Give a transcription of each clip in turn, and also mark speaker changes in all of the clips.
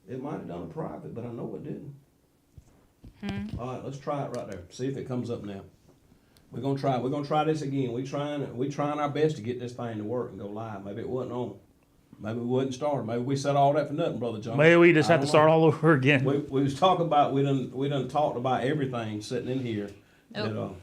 Speaker 1: It might have done a private, but I know it didn't. All right, let's try it right there. See if it comes up now. We're gonna try. We're gonna try this again. We trying our best to get this thing to work and go live. Maybe it wasn't on. Maybe we wasn't started. Maybe we said all that for nothing, Brother John.
Speaker 2: Maybe we just have to start all over again.
Speaker 1: We was talking about we done talked about everything sitting in here. That,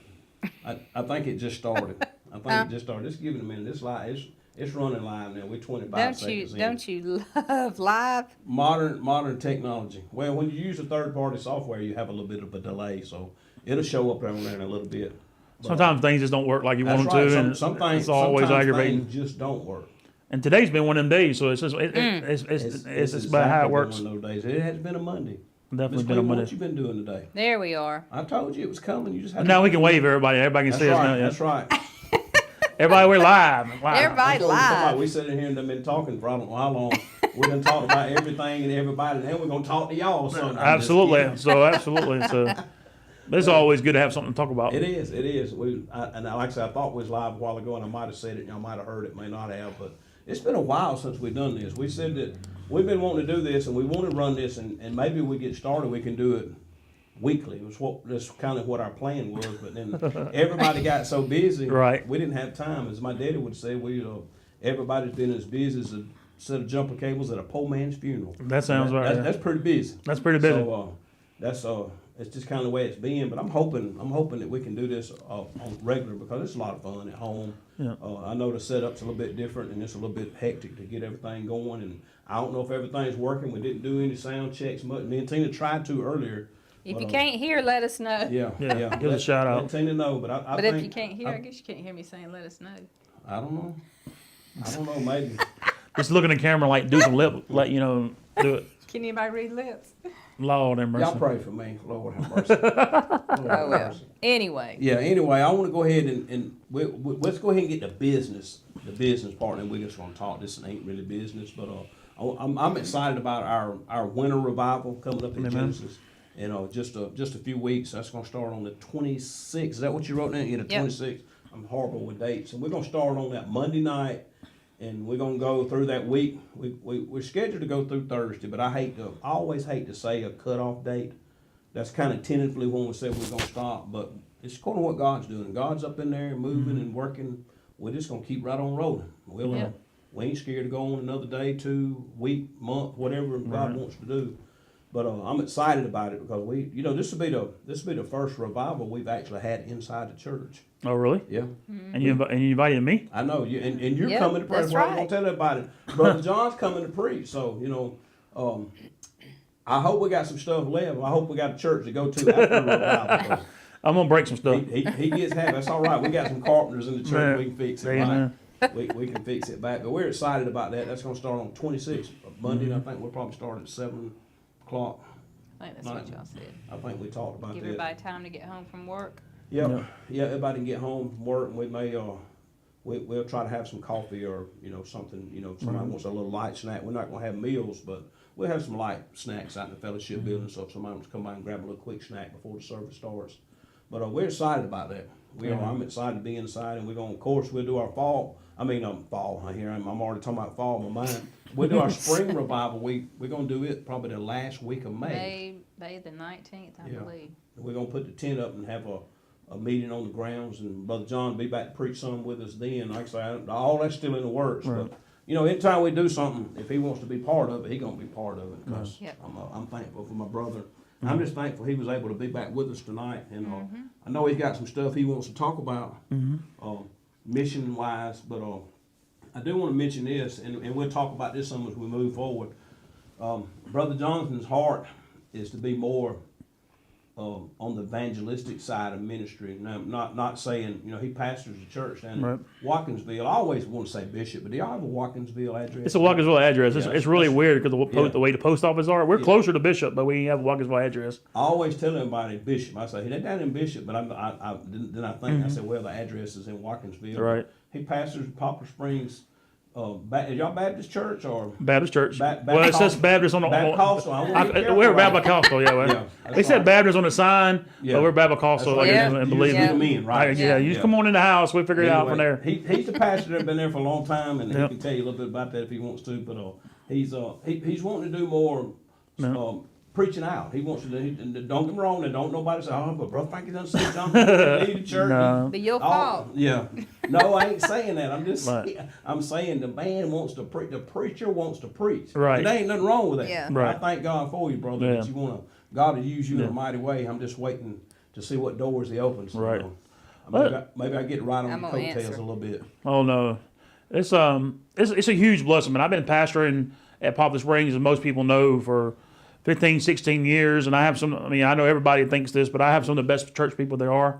Speaker 1: I think it just started. I think it just started. Just give it a minute. This live it's running live now. We're 25 seconds in.
Speaker 3: Don't you love live?
Speaker 1: Modern technology. Well, when you use a third party software, you have a little bit of a delay, so it'll show up on there in a little bit. But
Speaker 2: sometimes things just don't work like you want them to, and it's always aggravating.
Speaker 1: Things just don't work.
Speaker 2: And today's been one of them days, so it's just it's about how it works.
Speaker 1: One of those days. It has been a Monday.
Speaker 2: Definitely been a Monday.
Speaker 1: What you been doing today?
Speaker 3: There we are.
Speaker 1: I told you it was coming. You just had
Speaker 2: now we can wave everybody. Everybody can see us now. Yeah.
Speaker 1: That's right.
Speaker 2: Everybody, we're live.
Speaker 3: Everybody live.
Speaker 1: We sitting here and they've been talking for I don't know how long. We're gonna talk about everything and everybody, and then we're gonna talk to y'all. So
Speaker 2: absolutely. So it's always good to have something to talk about.
Speaker 1: It is. And like I said, I thought we was live a while ago, and I might have said it. Y'all might have heard it, may not have, but it's been a while since we've done this. We said that we've been wanting to do this, and we want to run this, and maybe we get started, we can do it weekly. That's kind of what our plan was, but then everybody got so busy,
Speaker 2: right?
Speaker 1: We didn't have time. As my daddy would say, everybody's been as busy as a set of jumper cables at a poor man's funeral.
Speaker 2: That sounds right.
Speaker 1: That's pretty busy.
Speaker 2: That's pretty busy.
Speaker 1: So it's just kind of the way it's been. But I'm hoping that we can do this on regular because it's a lot of fun at home.
Speaker 2: Yeah.
Speaker 1: I know the setup's a little bit different and it's a little bit hectic to get everything going. And I don't know if everything's working. We didn't do any sound checks much. Me and Tina tried to earlier.
Speaker 3: If you can't hear, let us know.
Speaker 1: Yeah.
Speaker 2: Give us a shout out.
Speaker 1: Let Tina know. But I think,
Speaker 3: if you can't hear, I guess you can't hear me saying let us know.
Speaker 1: I don't know. Maybe.
Speaker 2: Just look at the camera like do some lip, like do it.
Speaker 3: Can anybody read lips?
Speaker 2: Lord have mercy.
Speaker 1: Y'all pray for me. Lord have mercy.
Speaker 3: Oh well. Anyway.
Speaker 1: Yeah. Anyway, I want to go ahead and let's go ahead and get the business part, and we're just going to talk. This ain't really business, but I'm excited about our winter revival coming up in Genesis. Just a few weeks. That's going to start on the 26th. Is that what you wrote down? Yeah, the 26th. I'm horrible with dates, and we're going to start on that Monday night. And we're gonna go through that week. We're scheduled to go through Thursday, but I always hate to say a cutoff date. That's kind of tentatively when we say we're gonna stop, but it's kind of what God's doing. God's up in there moving and working. We're just gonna keep right on rolling. We ain't scared to go on another day, 2 week, month, whatever God wants to do. But I'm excited about it because this will be the first revival we've actually had inside the church.
Speaker 2: Oh, really?
Speaker 1: Yeah.
Speaker 2: Mm-hmm. And you invited me?
Speaker 1: I know you, and you're coming to preach.
Speaker 3: That's
Speaker 1: Well,
Speaker 3: right.
Speaker 1: I'm gonna tell everybody, Brother John's coming to preach. So I hope we got some stuff left. I hope we got a church to go to after the revival.
Speaker 2: I'm gonna break some stuff.
Speaker 1: He gets happy. That's all right. We got some carpenters in the church. We can fix it.
Speaker 2: Amen.
Speaker 1: We can fix it back. But we're excited about that. That's gonna start on 26th Monday. And I think we'll probably start at 7 o'clock.
Speaker 3: I think that's what y'all said.
Speaker 1: I think we talked about
Speaker 3: Give
Speaker 1: that.
Speaker 3: everybody time to get home from work.
Speaker 1: Yeah, everybody can get home from work, and we may we'll try to have some coffee or something. Somebody wants a little light snack. We're not gonna have meals, but we'll have some light snacks out in the fellowship building. So if somebody wants to come by and grab a little quick snack before the service starts, but we're excited about that. I'm excited to be inside, and of course, we'll do our fall. Fall. Here I'm already talking about fall in my mind. We'll do our spring revival. We're gonna do it probably the last week of May.
Speaker 3: May the 19th, I believe.
Speaker 1: We're gonna put the tent up and have a meeting on the grounds, and Brother John will be back to preach some with us then. Like I say, all that's still in the works.
Speaker 2: Right.
Speaker 1: But anytime we do something, if he wants to be part of it, he's gonna be part of it. Because I'm thankful for my brother. I'm just thankful he was able to be back with us tonight. And I know he's got some stuff he wants to talk about, mission wise. But I do want to mention this, and we'll talk about this some as we move forward. Brother Jonathan's heart is to be more on the evangelistic side of ministry. Now, not saying, he pastors a church down in Watkinsville. I always want to say Bishop, but do y'all have a Watkinsville address?
Speaker 2: It's a Watkinsville address. It's really weird because the way the post office are. We're closer to Bishop, but we have a Watkinsville address.
Speaker 1: I always tell everybody Bishop. I say, hey, they're down in Bishop, but I said, well, the address is in Watkinsville.
Speaker 2: Right.
Speaker 1: He pastors Poplar Springs. Y'all Baptist church or
Speaker 2: Baptist church? Well, it says Baptist on the. We're Baptist. They said Baptist on the sign, but we're Baptist. And believe
Speaker 1: me, right?
Speaker 2: You just come on in the house. We figure it out from there.
Speaker 1: He's the pastor that's been there for a long time, and he can tell you a little bit about that if he wants to. But he's wanting to do more preaching out. He wants to. Don't get me wrong. And don't nobody say, "Oh, but Brother Frankie doesn't say something." Leave the church.
Speaker 2: No.
Speaker 3: Be your fault.
Speaker 1: Yeah. No, I ain't saying that. I'm just. I'm saying the man wants to preach. The preacher wants to preach.
Speaker 2: Right.
Speaker 1: And there ain't nothing wrong with that.
Speaker 3: Yeah.
Speaker 2: Right.
Speaker 1: I thank God for you, brother.
Speaker 2: Yeah.
Speaker 1: That you want to. God will use you in a mighty way. I'm just waiting to see what doors He opens.
Speaker 2: Right.
Speaker 1: Maybe I get right on
Speaker 3: I'm
Speaker 1: your
Speaker 3: gonna
Speaker 1: coattails
Speaker 3: answer.
Speaker 1: a little bit.
Speaker 2: Oh no, it's a huge blessing. Man, I've been pastoring at Poplar Springs, as most people know, for 15, 16 years, and I have some. I mean, I know everybody thinks this, but I have some of the best church people there are.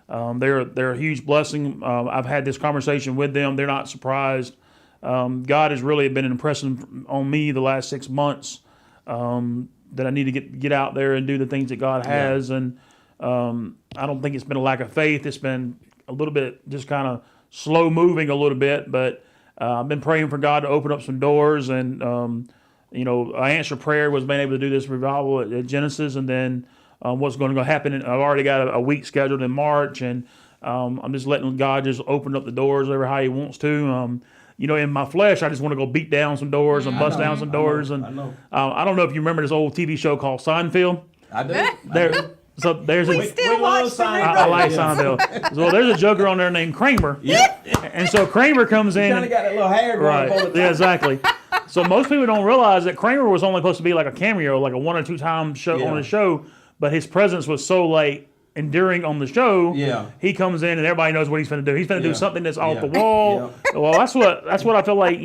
Speaker 2: They're a huge blessing. I've had this conversation with them. They're not surprised. God has really been impressing on me the last 6 months that I need to get out there and do the things that God has. And I don't think it's been a lack of faith. It's been a little bit just kind of slow moving a little bit, but I've been praying for God to open up some doors. And I answered prayer was being able to do this revival at Genesis, and then what's going to happen. I've already got a week scheduled in March, and I'm just letting God just open up the doors over how He wants to. In my flesh, I just want to go beat down some doors and bust down some doors. I know. I don't know if you remember this old TV show called Seinfeld.
Speaker 1: I do.
Speaker 2: So there's
Speaker 3: We still watch the
Speaker 2: I like Seinfeld. So there's a joker on there named Kramer.
Speaker 1: Yeah.
Speaker 2: And so Kramer comes in.
Speaker 1: Kind of got that little hair going up on the
Speaker 2: Yeah,
Speaker 1: top.
Speaker 2: exactly. So most people don't realize that Kramer was only supposed to be like a cameo, like a 1 or 2 time show on the show, but his presence was so like enduring on the show.
Speaker 1: Yeah.
Speaker 2: He comes in and everybody knows what he's going to do. He's going to do something that's off the
Speaker 1: Yeah.
Speaker 2: wall. Well, that's what I feel like,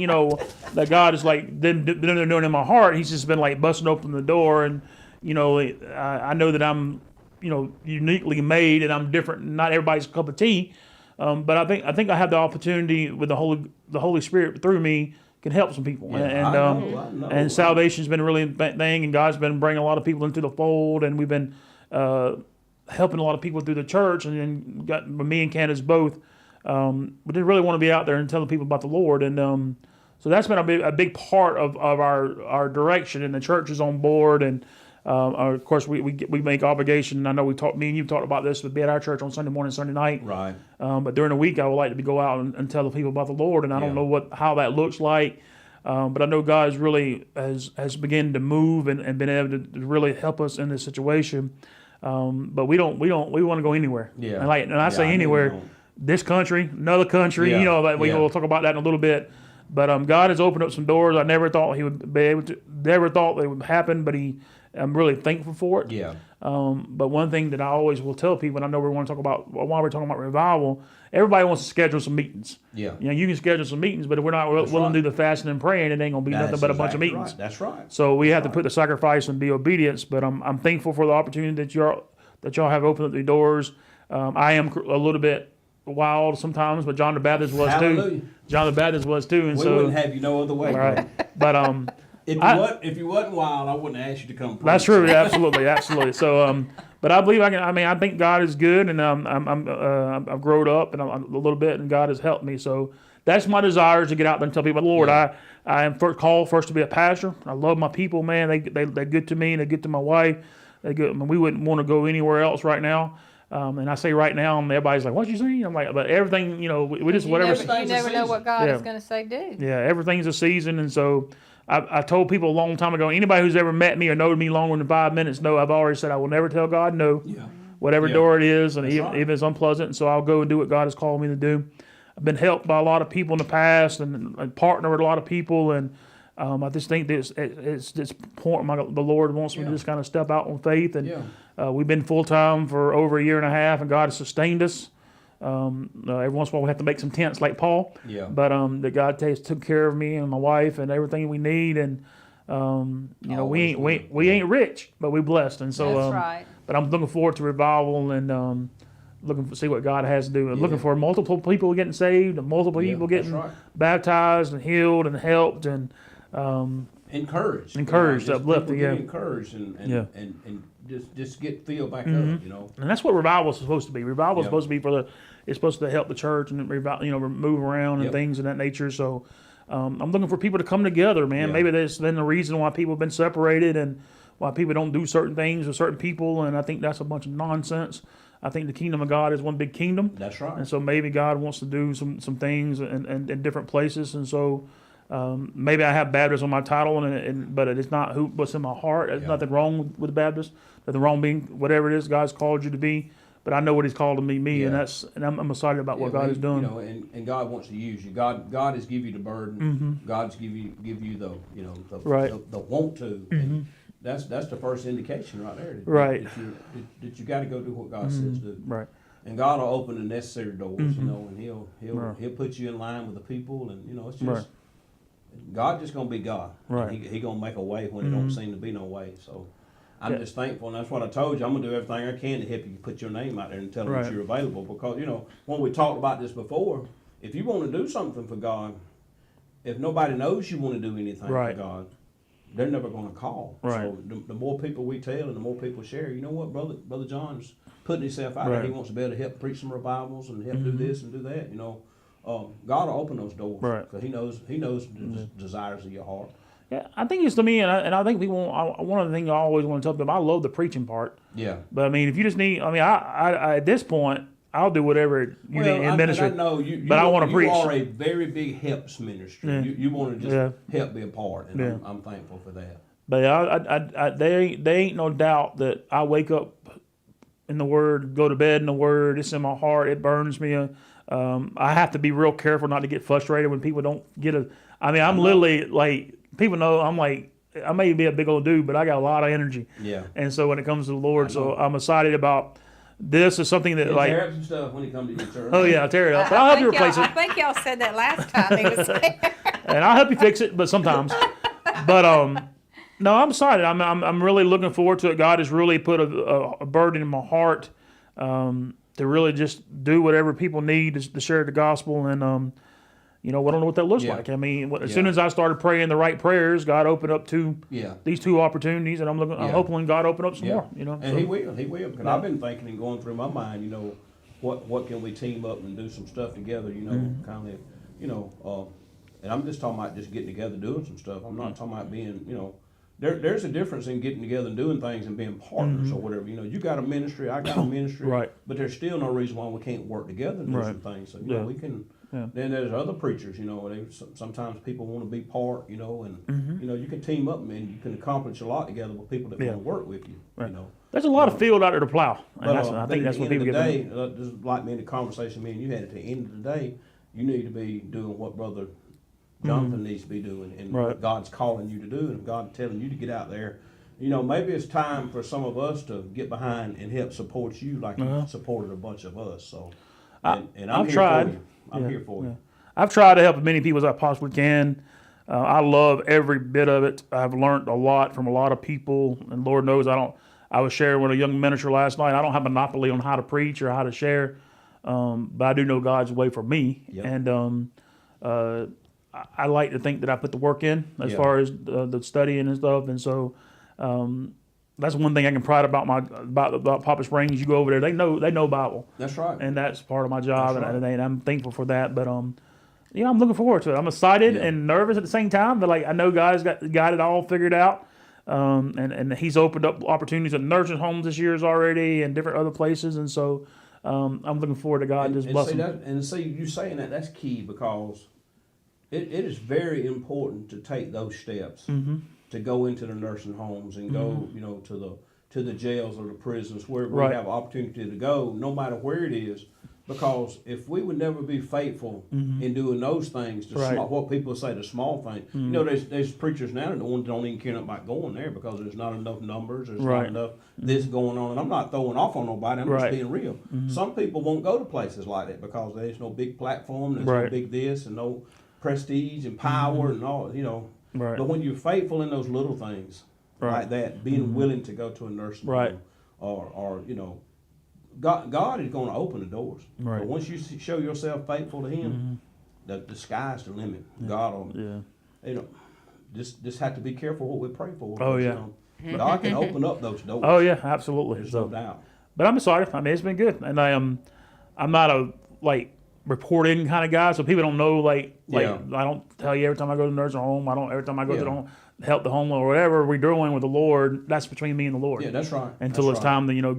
Speaker 2: that God is like doing in my heart. He's just been like busting open the door, and I know that I'm uniquely made, and I'm different. Not everybody's cup of tea, but I think I have the opportunity with the Holy Spirit through me can help some people.
Speaker 1: Yeah, I know.
Speaker 2: And salvation's been a really big thing, and God's been bringing a lot of people into the fold, and we've been helping a lot of people through the church, and then got me and Candace both. We didn't really want to be out there and telling people about the Lord, and so that's been a big part of our direction, and the church is on board, and of course we make obligation. I know me and you talked about this, to be at our church on Sunday morning, Sunday night.
Speaker 1: Right.
Speaker 2: But during the week, I would like to go out and tell the people about the Lord, and I don't know how that looks like. But I know God has begun to move and been able to really help us in this situation. But we want to go anywhere.
Speaker 1: Yeah.
Speaker 2: And I say anywhere, this country, another country.
Speaker 1: Yeah.
Speaker 2: We'll talk about that in a little bit. But God has opened up some doors. I never thought He would be able to. Never thought they would happen. But I'm really thankful for it.
Speaker 1: Yeah.
Speaker 2: But one thing that I always will tell people, and I know we want to talk about while we're talking about revival, everybody wants to schedule some meetings.
Speaker 1: Yeah.
Speaker 2: You can schedule some meetings, but if we're not willing to do the fasting and praying, it ain't gonna be nothing but a bunch of meetings.
Speaker 1: Right. That's right.
Speaker 2: So we have to put the sacrifice and be obedience. But I'm thankful for the opportunity that y'all have opened up the doors. I am a little bit wild sometimes, but John the Baptist was
Speaker 1: Hallelujah.
Speaker 2: too. John the Baptist was too, and
Speaker 1: We
Speaker 2: so
Speaker 1: wouldn't have you no other way.
Speaker 2: right. But
Speaker 1: If you wasn't wild, I wouldn't ask you to come.
Speaker 2: that's true. Yeah, absolutely. So, but I believe I can. I think God is good, and I've grown up and I'm a little bit, and God has helped me. So that's my desire, is to get out there and tell people, Lord, I am called first to be a pastor. I love my people, man. They're good to me, and they're good to my wife. They're good. I mean, we wouldn't want to go anywhere else right now. And I say right now, and everybody's like, "What you saying?" I'm like, "But everything, we just whatever."
Speaker 3: You never know what God is going to say do.
Speaker 2: Yeah, everything's a season, and so I told people a long time ago, anybody who's ever met me or known me longer than 5 minutes know I've already said I will never tell God no.
Speaker 1: Yeah.
Speaker 2: Whatever door it is, and even
Speaker 1: right.
Speaker 2: if it's unpleasant, and so I'll go and do what God has called me to do. I've been helped by a lot of people in the past, and partner with a lot of people, and I just think it's this point the Lord wants me to just kind of step out on faith, and we've been full time for over a year and a half, and God has sustained us. Every once in a while we have to make some tents like Paul, but that God took care of me and my wife and everything we need, and we ain't rich, but we blessed, and so
Speaker 3: That's right.
Speaker 2: But I'm looking forward to revival, and looking to see what God has to do, and looking for multiple people getting saved, and multiple people getting baptized and healed and helped, and
Speaker 1: encouraged,
Speaker 2: uplifted,
Speaker 1: encouraged, and just get filled back up,
Speaker 2: And that's what revival is supposed to be. Revival is supposed to be it's supposed to help the church and move around and things of that nature. So I'm looking for people to come together, man. Maybe that's been the reason why people have been separated and why people don't do certain things with certain people, and I think that's a bunch of nonsense. I think the kingdom of God is one big kingdom.
Speaker 1: That's right.
Speaker 2: And so maybe God wants to do some things in different places, and so Maybe I have Baptist on my title, but it's not what's in my heart. There's nothing wrong with the Baptist. Nothing wrong being whatever it is God's called you to be. But I know what He's called to me, and I'm excited about what God is doing.
Speaker 1: And God wants to use you. God has give you the burden. God's give you the the want to. And that's the first indication right there. That you got to go do what God says do.
Speaker 2: Right.
Speaker 1: And God will open the necessary doors, and He'll put you in line with the people, and it's just God just gonna be God.
Speaker 2: Right.
Speaker 1: He gonna make a way when it don't seem to be no way. So. I'm just thankful, and that's what I told you. I'm going to do everything I can to help you put your name out there and tell them that you're available. Because, when we talked about this before, if you want to do something for God, if nobody knows you want to do anything for God, they're never going to call.
Speaker 2: Right.
Speaker 1: So the more people we tell and the more people share, you know what, Brother John's putting himself out there. He wants to be able to help preach some revivals and help do this and do that. God will open those doors. Right. Because He knows the desires of your heart.
Speaker 2: Yeah, I think it's to me, and I think people. One of the things I always want to tell them, I love the preaching part. Yeah. But I mean, if you just need, I at this point, I'll do whatever you need in ministry.
Speaker 1: I know you,
Speaker 2: but I want to preach.
Speaker 1: You are a very big helps ministry. Yeah. You want to just help be a part, and I'm thankful for that.
Speaker 2: But there ain't no doubt that I wake up in the Word, go to bed in the Word. It's in my heart. It burns me. I have to be real careful not to get frustrated when people don't get a. I mean, I'm literally like. People know I'm like, I may be a big old dude, but I got a lot of energy. Yeah. And so when it comes to the Lord, so I'm excited about this. Is something that
Speaker 1: tear up some stuff when you come to your church.
Speaker 2: Oh yeah, I'll tear it up. But I'll help you replace it.
Speaker 3: I think y'all said that last time he was there.
Speaker 2: And I'll help you fix it, but sometimes. But no, I'm excited. I'm really looking forward to it. God has really put a burden in my heart to really just do whatever people need to share the gospel. And I don't know what that looks like. I mean, as soon as I started praying the right prayers, God opened up these two opportunities, and I'm hoping God open up some more.
Speaker 1: And He will. Because I've been thinking and going through my mind, what can we team up and do some stuff together? Kind of, and I'm just talking about just getting together, doing some stuff. I'm not talking about being, there's a difference in getting together and doing things and being partners or whatever. You got a ministry, I got a ministry, but there's still no reason why we can't work together and do some things. So we can. Yeah. Then there's other preachers, sometimes people want to be part, and you can team up and you can accomplish a lot together with people that want to work with you. Right.
Speaker 2: There's a lot of field out there to plow, and I think that's what people get.
Speaker 1: Just like me in the conversation me and you had, at the end of the day, you need to be doing what Brother Jonathan needs to be doing, and what God's calling you to do, and God's telling you to get out there. Maybe it's time for some of us to get behind and help support you like you supported a bunch of us. So, and I'm
Speaker 2: I've tried.
Speaker 1: For you. I'm here for you.
Speaker 2: I've tried to help as many people as I possibly can. I love every bit of it. I've learned a lot from a lot of people, and Lord knows I was sharing with a young minister last night. I don't have a monopoly on how to preach or how to share, but I do know God's way for me, and I like to think that I put the work in as far as the studying and stuff, and so. That's one thing I can pride about Poplar Springs. You go over there, they know Bible. That's right, and that's part of my job, and I'm thankful for that. But I'm looking forward to it. I'm excited and nervous at the same time. But I know God's got it all figured out, and He's opened up opportunities at nursing homes this year already, and different other places. And so I'm looking forward to God just blessing.
Speaker 1: And see, you saying that's key because it is very important to take those steps. To go into the nursing homes and go, to the jails or the prisons where we have opportunity to go, no matter where it is. Because if we would never be faithful in doing those things, what people say the small thing. There's preachers now that don't even care about going there because there's not enough numbers, there's not enough this going on. And I'm not throwing off on nobody, I'm just being real. Some people won't go to places like that because there's no big platform, there's no big this and no prestige and power and all, Right. But when you're faithful in those little things like that, being willing to go to a nursing home, or God is going to open the doors. Right. But once you show yourself faithful to Him, the sky's the limit. God will, just have to be careful what we pray for.
Speaker 2: Oh yeah.
Speaker 1: God can open up those doors.
Speaker 2: Oh yeah, absolutely.
Speaker 1: There's no doubt.
Speaker 2: But I'm excited. I mean, it's been good, and I'm not a reporting kind of guy, so people don't know I don't tell you every time I go to the nursing home. I don't every time I go to the home, help the homeless or whatever we're doing with the Lord. That's between me and the Lord.
Speaker 1: Yeah, that's right.
Speaker 2: Until it's time to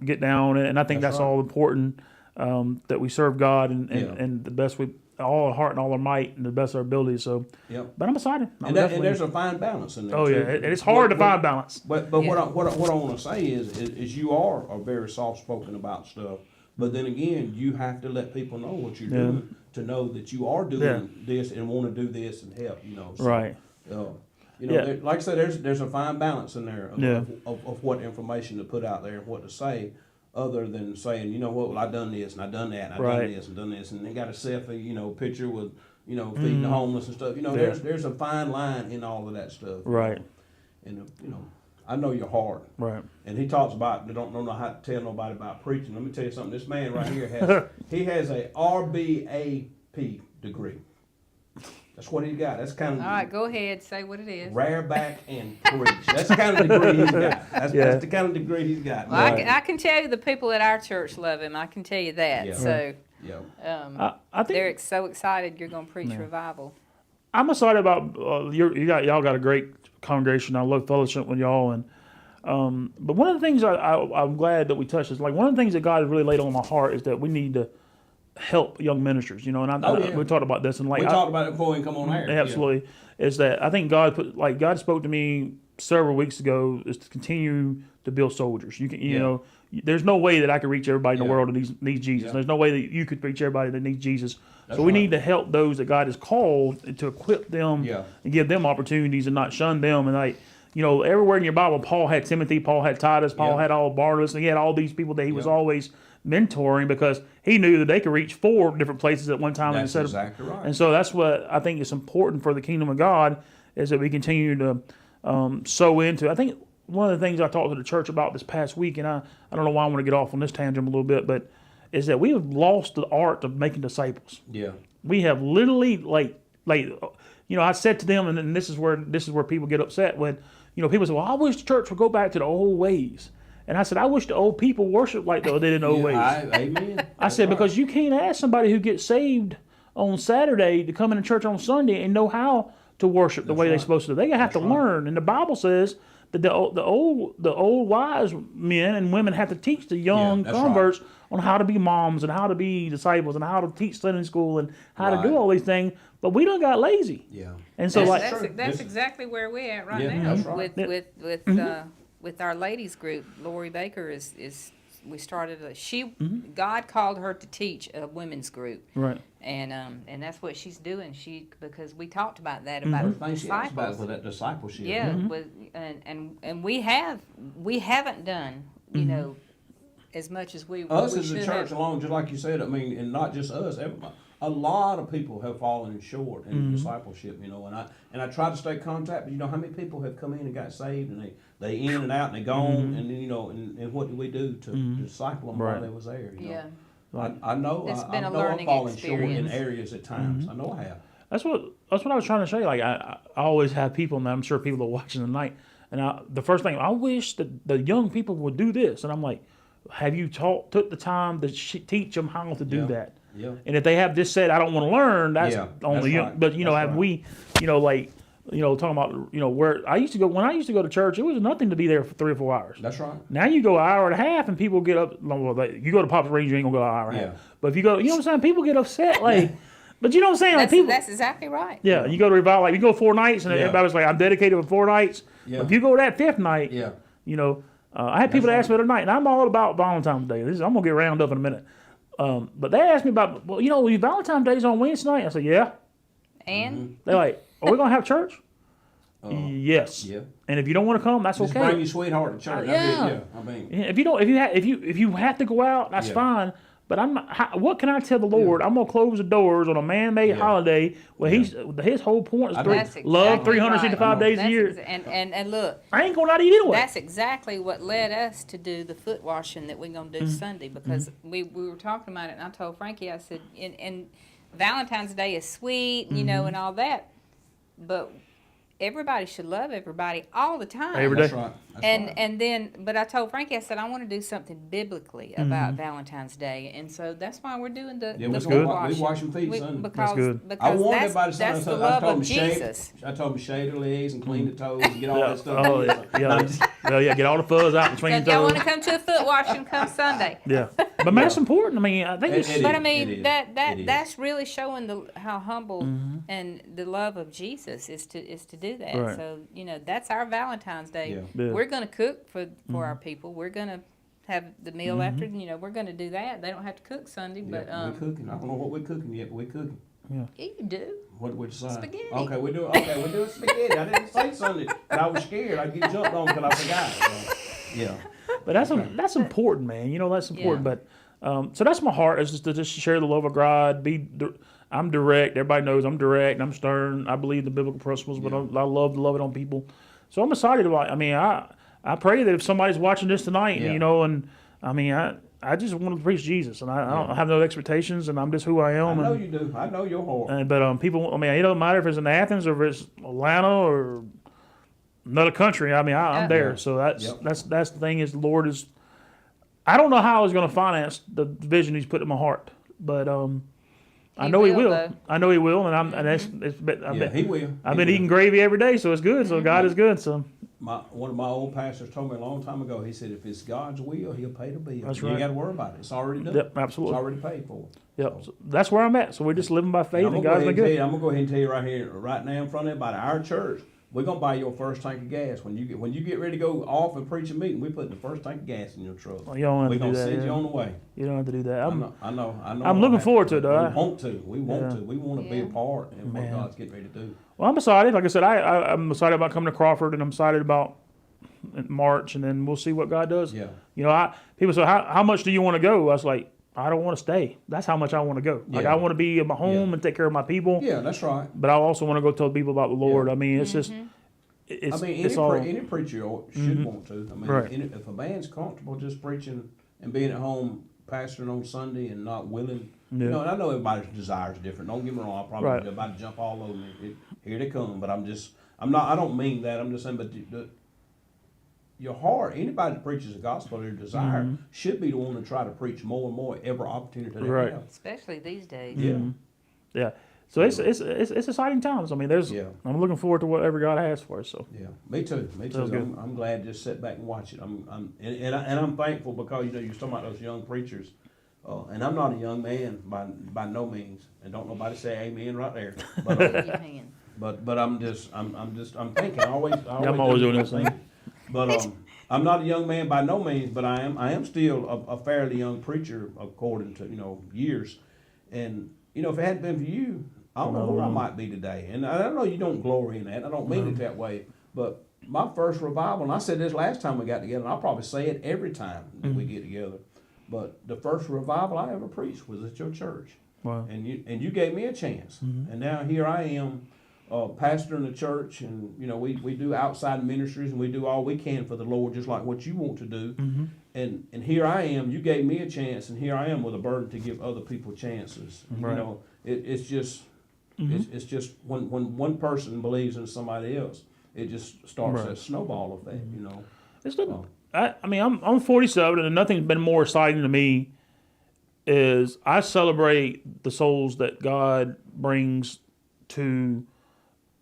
Speaker 2: get down, and I think that's all important. That we serve God and the best all our heart and all our might and the best of our ability. So,
Speaker 1: Yep.
Speaker 2: but I'm excited. I'm
Speaker 1: And
Speaker 2: definitely-
Speaker 1: there's a fine balance in there.
Speaker 2: oh
Speaker 1: too.
Speaker 2: yeah, it's hard to find balance.
Speaker 1: But what I want to say is you are very soft spoken about stuff. But then again, you have to let people know what you're doing to know that you are doing this and want to do this and help. So,
Speaker 2: Right.
Speaker 1: Like I said, there's a fine balance in there of what information to put out there and what to say, other than saying, you know what, well, I done this and I done that and I done this and done this, and they got a selfie, picture with, feeding the homeless and stuff. There's a fine line in all of that stuff.
Speaker 2: Right.
Speaker 1: And I know your heart.
Speaker 2: Right.
Speaker 1: And he talks about they don't know how to tell nobody about preaching. Let me tell you something. This man right here has a RBAP degree. That's what he's got. That's kind of
Speaker 3: All right, go ahead, say what it is.
Speaker 1: rare back and preach. That's the kind of degree he's got. That's the kind of degree he's got.
Speaker 3: Well, I can tell you the people at our church love him. I can tell you that.
Speaker 1: Yeah.
Speaker 3: So
Speaker 1: Yeah.
Speaker 2: I think
Speaker 3: they're so excited you're going to preach revival.
Speaker 2: I'm excited about y'all got a great congregation. I love fellowship with y'all, and but one of the things I'm glad that we touched is like one of the things that God has really laid on my heart is that we need to help young ministers. And we talked about this, and like
Speaker 1: we talked about it before we come on air.
Speaker 2: Absolutely, is that I think God spoke to me several weeks ago is to continue to build soldiers. You know, there's no way that I could reach everybody in the world that needs Jesus. There's no way that you could reach everybody that needs Jesus. So we need to help those that God has called and to equip them and give them opportunities and not shun them. And everywhere in your Bible, Paul had Timothy, Paul had Titus, Paul had all Barnabas, and he had all these people that he was always mentoring because he knew that they could reach 4 different places at one time.
Speaker 1: That's exactly right.
Speaker 2: And so that's what I think is important for the kingdom of God is that we continue to sow into. I think one of the things I talked to the church about this past week, and I don't know why I want to get off on this tangent a little bit, but is that we have lost the art of making disciples.
Speaker 1: Yeah.
Speaker 2: We have literally I said to them, and this is where people get upset when, people say, well, I wish the church would go back to the old ways. And I said, I wish the old people worship like they did in the old ways.
Speaker 1: Amen.
Speaker 2: I said, because you can't ask somebody who gets saved on Saturday to come into church on Sunday and know how to worship the way they're supposed to. They have to learn. And the Bible says that the old wise men and women have to teach the young converts on how to be moms and how to be disciples and how to teach Sunday school and how to do all these things. But we done got lazy.
Speaker 1: Yeah.
Speaker 2: And so
Speaker 3: that's exactly where we're at right now.
Speaker 1: That's right.
Speaker 3: With our ladies group. Lori Baker is we started God called her to teach a women's group.
Speaker 2: Right.
Speaker 3: And that's what she's doing. Because we talked about that about disciples.
Speaker 1: With that discipleship.
Speaker 3: Yeah, and we haven't done, as much as we
Speaker 1: us
Speaker 3: we
Speaker 1: as a
Speaker 3: should
Speaker 1: church
Speaker 3: have.
Speaker 1: alone, just like you said, and not just us, everybody. A lot of people have fallen short in discipleship, and I try to stay in contact, but how many people have come in and got saved and they in and out and they gone, and then and what do we do to disciple them while they was there?
Speaker 3: Yeah.
Speaker 1: I know
Speaker 3: It's been a
Speaker 1: I've
Speaker 3: learning
Speaker 1: fallen short in
Speaker 3: experience.
Speaker 1: areas at times. I know I have.
Speaker 2: That's what I was trying to say. Like I always have people, and I'm sure people are watching tonight. And the first thing I wish that the young people would do this, and I'm like, have you took the time to teach them how to do that?
Speaker 1: Yeah.
Speaker 2: And if they have just said, I don't want to learn, that's on the young.
Speaker 1: right.
Speaker 2: But
Speaker 1: That's
Speaker 2: have
Speaker 1: right.
Speaker 2: we, talking about where I used to go when I used to go to church, it was nothing to be there for 3 or 4 hours.
Speaker 1: That's right.
Speaker 2: Now you go an hour and a half, and people get up. Well, you go to Poplar Springs, you ain't gonna go an hour and a half. But if you go, what I'm saying, people get upset. But you know what I'm saying? Like people.
Speaker 3: That's exactly right.
Speaker 2: Yeah, you go to revival, like you go 4 nights, and everybody's like, I'm dedicated for 4 nights.
Speaker 1: Yeah.
Speaker 2: But if you go that 5th night, I had people that ask me the other night, and I'm all about Valentine's Day. I'm gonna get round up in a minute. But they asked me about, Valentine's Day's on Wednesday night. I said, yeah.
Speaker 3: And
Speaker 2: They're like, are we gonna have church? Yes.
Speaker 1: Yeah.
Speaker 2: And if you don't want to come, that's
Speaker 1: Just
Speaker 2: okay.
Speaker 1: bring your sweetheart to church.
Speaker 3: Yeah.
Speaker 1: I mean.
Speaker 2: If you have to go out, that's fine. But I'm not. What can I tell the Lord? I'm gonna close the doors on a man-made holiday where his whole point is love 365 days a year.
Speaker 3: And look,
Speaker 2: I ain't going out to eat anyway.
Speaker 3: that's exactly what led us to do the foot washing that we're gonna do Sunday, because we were talking about it, and I told Frankie, I said, and Valentine's Day is sweet, and all that, but everybody should love everybody all the time.
Speaker 2: Every day.
Speaker 1: That's right.
Speaker 3: But I told Frankie, I said, I want to do something biblically about Valentine's Day, and so that's why we're doing the
Speaker 1: we
Speaker 3: washing.
Speaker 1: wash them feet Sunday.
Speaker 3: Because,
Speaker 2: good.
Speaker 3: because
Speaker 1: I want
Speaker 3: that's,
Speaker 1: everybody to
Speaker 3: that's the
Speaker 1: I
Speaker 3: love
Speaker 1: told
Speaker 3: of
Speaker 1: them
Speaker 3: Jesus.
Speaker 1: I told them shave their legs and clean the toes and get all that stuff.
Speaker 2: Oh yeah, get all the fuzz out between
Speaker 3: So
Speaker 2: the
Speaker 3: if y'all
Speaker 2: toes.
Speaker 3: want to come to a foot washing, come Sunday.
Speaker 2: Yeah, But man, that's important. I mean, I think it's.
Speaker 3: But I
Speaker 1: It
Speaker 3: mean
Speaker 1: is.
Speaker 3: that's really showing how humble and the love of Jesus is to do that.
Speaker 2: Right.
Speaker 3: So that's our Valentine's Day.
Speaker 1: Yeah.
Speaker 2: Yeah.
Speaker 3: We're gonna cook for our people. We're gonna have the meal after. We're gonna do that. They don't have to cook Sunday, but
Speaker 1: we're cooking. I don't know what we're cooking yet, but we're cooking.
Speaker 3: yeah, you do.
Speaker 1: What we decide?
Speaker 3: Spaghetti.
Speaker 1: Okay, we're doing spaghetti. I didn't say Sunday, but I was scared I'd get jumped on because I forgot. So, yeah.
Speaker 2: But that's important, man. That's important. But so that's my heart, is just to share the love of God. I'm direct. Everybody knows I'm direct. I'm stern. I believe the biblical principles, but I love to love it on people. So I'm excited about. I mean, I pray that if somebody's watching this tonight, and I mean, I just want to preach Jesus, and I don't have no expectations, and I'm just who I am.
Speaker 1: I know you do. I know your heart.
Speaker 2: But people, I mean, it doesn't matter if it's in Athens or if it's Atlanta or another country. I mean, I'm there. So that's the thing is, the Lord is. I don't know how He's going to finance the vision He's put in my heart, but I know He will.
Speaker 3: Though.
Speaker 2: I know He will, and
Speaker 1: He will.
Speaker 2: I've been eating gravy every day, so it's good. So God is good. So
Speaker 1: One of my old pastors told me a long time ago. He said, "If it's God's will, He'll pay the bill.
Speaker 2: That's
Speaker 1: You
Speaker 2: right.
Speaker 1: ain't got to worry about it. It's already done.
Speaker 2: Yep, absolutely.
Speaker 1: It's already paid for."
Speaker 2: Yep, so that's where I'm at. So we're just living by faith,
Speaker 1: I'm
Speaker 2: and
Speaker 1: gonna
Speaker 2: God's been good.
Speaker 1: I'm gonna go ahead and tell you right now in front of everybody, our church, we're gonna buy your first tank of gas when you get ready to go off and preach a meeting. We put the first tank of gas in your truck.
Speaker 2: Well, you don't have
Speaker 1: We're
Speaker 2: to do
Speaker 1: gonna
Speaker 2: that.
Speaker 1: send you
Speaker 2: Yeah.
Speaker 1: on the way.
Speaker 2: You don't have to do that.
Speaker 1: I know.
Speaker 2: I'm looking forward to it, though.
Speaker 1: We want to. We want
Speaker 2: Yeah.
Speaker 1: to. We want to be a
Speaker 3: Yeah.
Speaker 1: part in what
Speaker 2: Man.
Speaker 1: God's getting ready to do.
Speaker 2: Well, I'm excited. Like I said, I'm excited about coming to Crawford, and I'm excited about March, and then we'll see what God does.
Speaker 1: Yeah.
Speaker 2: People say, how much do you want to go? I was like, I don't want to stay. That's how much I want to go. Like
Speaker 1: Yeah.
Speaker 2: I want to be in my home and take care of my people.
Speaker 1: Yeah, that's right.
Speaker 2: But I also want to go tell people about the Lord.
Speaker 1: Yeah.
Speaker 2: I mean, it's just, it's,
Speaker 1: I mean,
Speaker 2: it's all.
Speaker 1: any preacher should want to. I mean,
Speaker 2: Right.
Speaker 1: if a man's comfortable just preaching and being at home, pastoring on Sunday, and not willing,
Speaker 2: Yeah.
Speaker 1: and I know everybody's desire is different. Don't get me wrong. I probably
Speaker 2: Right.
Speaker 1: about to jump all over me. Here they come. But I'm not. I don't mean that. I'm just saying, but your heart, anybody that preaches the gospel, their desire should be the one to try to preach more and more every opportunity they
Speaker 2: Right.
Speaker 1: have.
Speaker 3: Especially these days.
Speaker 1: Yeah.
Speaker 2: Yeah. So it's exciting times. I mean, I'm looking forward to whatever God has for us. So
Speaker 1: Yeah, me too.
Speaker 2: Sounds good.
Speaker 1: I'm glad to just sit back and watch it. I'm thankful because you're talking about those young preachers, and I'm not a young man by no means, and don't nobody say amen right there. But
Speaker 3: Your hand.
Speaker 1: but I'm thinking. I always
Speaker 2: I'm always doing this thing.
Speaker 1: But I'm not a young man by no means, but I am still a fairly young preacher according to years, and if it hadn't been for you, I don't know where I might be today. And I know you don't glory in that. I don't mean it that way. But my first revival, and I said this last time we got together, and I'll probably say it every time that we get together. But the first revival I ever preached was at your church.
Speaker 2: Wow.
Speaker 1: And you gave me a chance. And now here I am, pastoring the church, and we do outside ministries, and we do all we can for the Lord, just like what you want to do. And here I am. You gave me a chance, and here I am with a burden to give other people chances.
Speaker 2: Right.
Speaker 1: It's just it's just when one person believes in somebody else, it just starts
Speaker 2: Right.
Speaker 1: that snowball effect.
Speaker 2: It's good. I mean, I'm 47, and nothing's been more exciting to me is I celebrate the souls that God brings to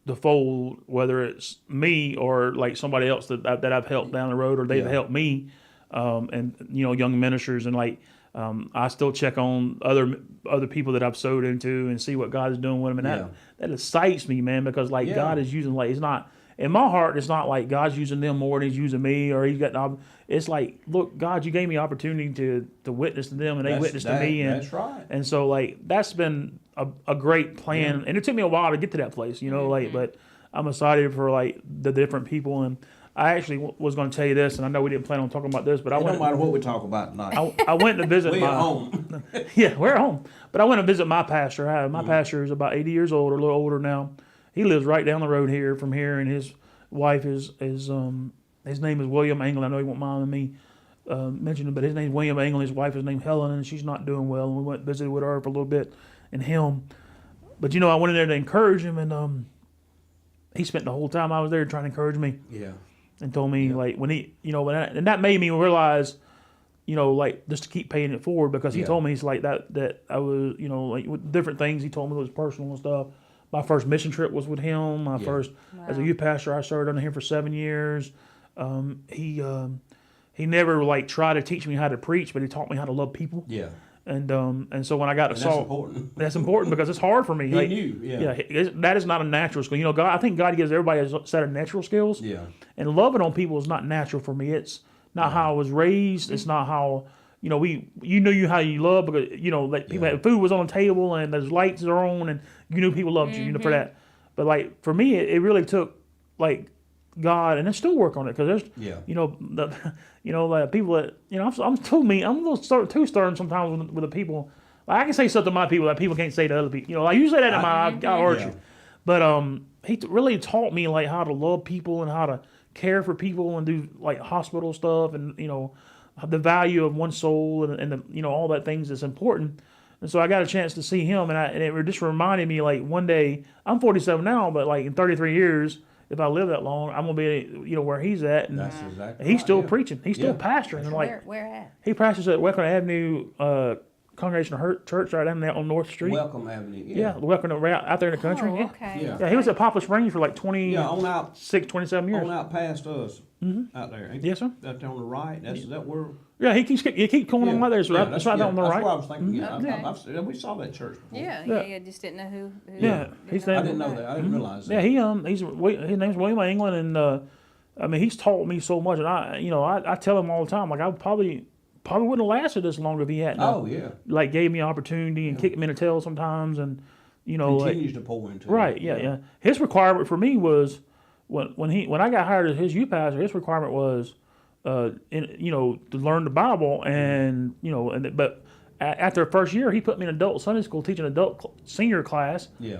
Speaker 2: the fold, whether it's me or like somebody else that I've helped down the road, or they've
Speaker 1: Yeah.
Speaker 2: helped me, and young ministers, and like I still check on other people that I've sowed into and see what God is doing with them, and that excites me, man, because like God is using, like, it's not in my heart, it's not like God's using them more than He's using me, or He's got. It's like, look, God, you gave me opportunity to witness to them, and they witnessed to me, and
Speaker 1: that's right.
Speaker 2: And so like that's been a great plan, and it took me a while to get to that place, but I'm excited for like the different people. And I actually was going to tell you this, and I know we didn't plan on talking about this, but
Speaker 1: It don't matter what we talk about tonight.
Speaker 2: I went to visit
Speaker 1: We
Speaker 2: my
Speaker 1: at home.
Speaker 2: yeah, we're at home. But I went to visit my pastor. My pastor is about 80 years old, or a little older now. He lives right down the road from here, and his wife is his name is William Engel. I know he won't mind me mentioning, but his name's William Engel. His wife is named Helen, and she's not doing well. And we went and visited with her for a little bit, and him. But I went in there to encourage him, and he spent the whole time I was there trying to encourage me.
Speaker 1: Yeah.
Speaker 2: And told me like when he, and that made me realize, like just to keep paying it forward, because he told me he's like that I was, like with different things he told me was personal and stuff. My first mission trip was with him. My first as a youth pastor, I served under him for 7 years. he never like tried to teach me how to preach, but he taught me how to love people.
Speaker 1: Yeah.
Speaker 2: And so when I got to
Speaker 1: And
Speaker 2: Salt,
Speaker 1: that's important.
Speaker 2: that's important because it's hard for me.
Speaker 1: He
Speaker 2: Like,
Speaker 1: knew, yeah.
Speaker 2: that is not a natural skill. You know, God, I think God gives everybody a set of natural skills.
Speaker 1: Yeah.
Speaker 2: And loving on people is not natural for me. It's not how I was raised. It's not how, you know, how you love because, you know, like people had food was on the table and there's lights are on and you knew people loved you, you know, for that. But like, for me, it really took like God, and I still work on it because there's, you know, like people that, you know, I'm too mean. I'm a little too stern sometimes with the people. Like, I can say something to my people that people can't say to other people. You know, like you say that to I hurt you. But he really taught me like how to love people and how to care for people and do like hospital stuff and, you know, the value of one soul and the, you know, all that things that's important. And so I got a chance to see him, and it just reminded me like one day, I'm 47 now, but like in 33 years, if I live that long, I'm gonna be, you know, where he's at, and
Speaker 1: That's exactly
Speaker 2: he's
Speaker 1: right,
Speaker 2: still preaching, he's still pastoring, and like
Speaker 3: Where at?
Speaker 2: he pastors at Welcome Avenue Congregational Church right down there on North Street.
Speaker 1: Welcome Avenue.
Speaker 2: Yeah, Welcome out there in the country.
Speaker 3: Oh,
Speaker 2: Yeah.
Speaker 3: okay.
Speaker 1: Yeah.
Speaker 2: Yeah, he was at Poplar Springs for like 26,
Speaker 1: on
Speaker 2: 27 years.
Speaker 1: out past us, out there.
Speaker 2: Yes, sir.
Speaker 1: Out there on the right. Is that where?
Speaker 2: Yeah, he keeps going on right there. It's right, it's right there on the
Speaker 1: That's
Speaker 2: right.
Speaker 1: what I was thinking.
Speaker 3: Okay.
Speaker 1: We saw that church before.
Speaker 3: Yeah, just didn't know who
Speaker 2: Yeah, he's
Speaker 1: I didn't know that. I didn't realize that.
Speaker 2: Yeah, his name's William England, and I mean he's taught me so much, and I tell him all the time, like I probably wouldn't have lasted this long if he hadn't.
Speaker 1: Oh yeah.
Speaker 2: Like gave me opportunity and kicked me in the tail sometimes, and you know,
Speaker 1: Continues to pour into.
Speaker 2: right,
Speaker 1: it.
Speaker 2: yeah. His requirement for me was when I got hired as his youth pastor, his requirement was, to learn the Bible, and but after the first year, he put me in adult Sunday school teaching adult senior class.
Speaker 1: Yeah.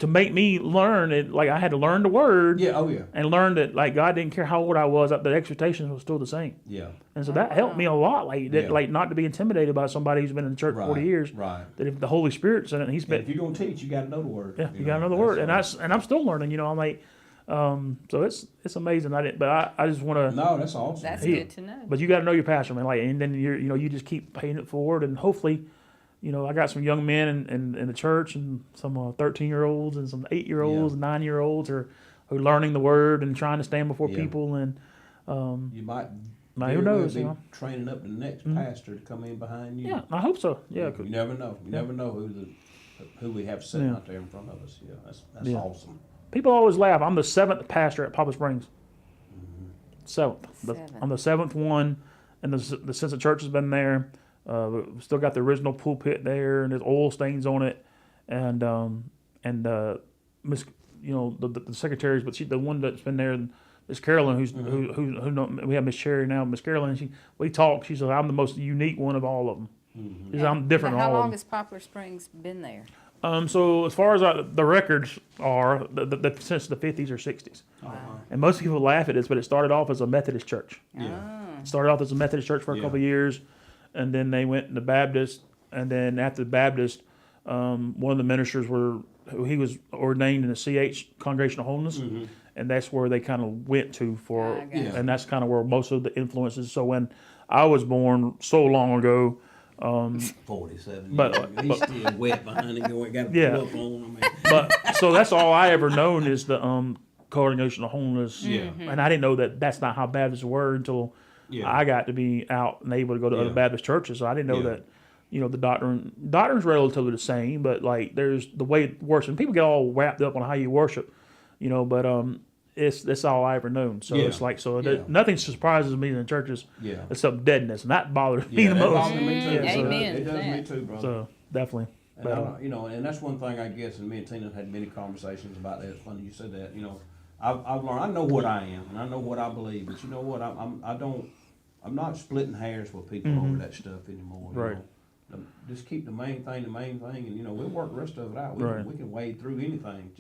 Speaker 2: To make me learn it, like I had to learn the word.
Speaker 1: Yeah. Oh yeah.
Speaker 2: And learn that like God didn't care how old I was, the expectations were still the same.
Speaker 1: Yeah.
Speaker 2: And so that helped me a lot, like not to be intimidated by somebody who's been in the church 40 years.
Speaker 1: Right.
Speaker 2: That if the Holy Spirit's in it, and He's been.
Speaker 1: If you're gonna teach, you got to know the word.
Speaker 2: Yeah, you got to know the word, and I'm still learning. You know, I'm like, so it's amazing. I just want to.
Speaker 1: No, that's awesome.
Speaker 3: That's good to know.
Speaker 2: But you got to know your pastor, man. Like, and then you just keep paying it forward, and hopefully, I got some young men in the church, and some 13-year-olds and some 8-year-olds and 9-year-olds who are learning the word and trying to stand before people, and
Speaker 1: you might.
Speaker 2: who knows?
Speaker 1: Be training up the next pastor to come in behind you.
Speaker 2: Yeah, I hope so. Yeah,
Speaker 1: You never know. You never know who we have sitting out there in front of us. Yeah, that's awesome.
Speaker 2: people always laugh. I'm the 7th pastor at Poplar Springs. 7th. I'm the 7th one, and since the church has been there, we've still got the original pulpit there, and there's oil stains on it, and Miss, the secretaries, but the one that's been there, Miss Carolyn, who we have Miss Cherry now. Miss Carolyn, we talk. She said I'm the most unique one of all of them. She said, I'm different than all of them.
Speaker 3: How long has Poplar Springs been there?
Speaker 2: So as far as the records are, since the 50s or 60s. And most people laugh at this, but it started off as a Methodist church. It started off as a Methodist church for a couple of years, and then they went into Baptist, and then after the Baptist, one of the ministers he was ordained in the CH Congregational Holiness, and that's where they kind of went to and that's kind of where most of the influences. So when I was born so long ago,
Speaker 1: 47.
Speaker 2: But
Speaker 1: he's still wet behind him. Got to pull up on him.
Speaker 2: But so that's all I ever known is the Congregational Holiness. And I didn't know that that's not how Baptists were until I got to be out and able to go to other Baptist churches. So I didn't know that. The doctrine's relatively the same, but like there's the way it worship. And people get all wrapped up on how you worship, but that's all I ever known. So it's like nothing surprises me in the churches except deadness, and that bothers me the most.
Speaker 1: That bothers me too.
Speaker 3: Amen.
Speaker 1: It does me too, brother.
Speaker 2: So definitely.
Speaker 1: And and that's one thing I guess, and me and Tina had many conversations about that. It's funny you said that. I've learned. I know what I am, and I know what I believe. But you know what? I'm not splitting hairs with people over that stuff anymore.
Speaker 2: Right.
Speaker 1: Just keep the main thing, and we'll work the rest of it out. We can wade through anything.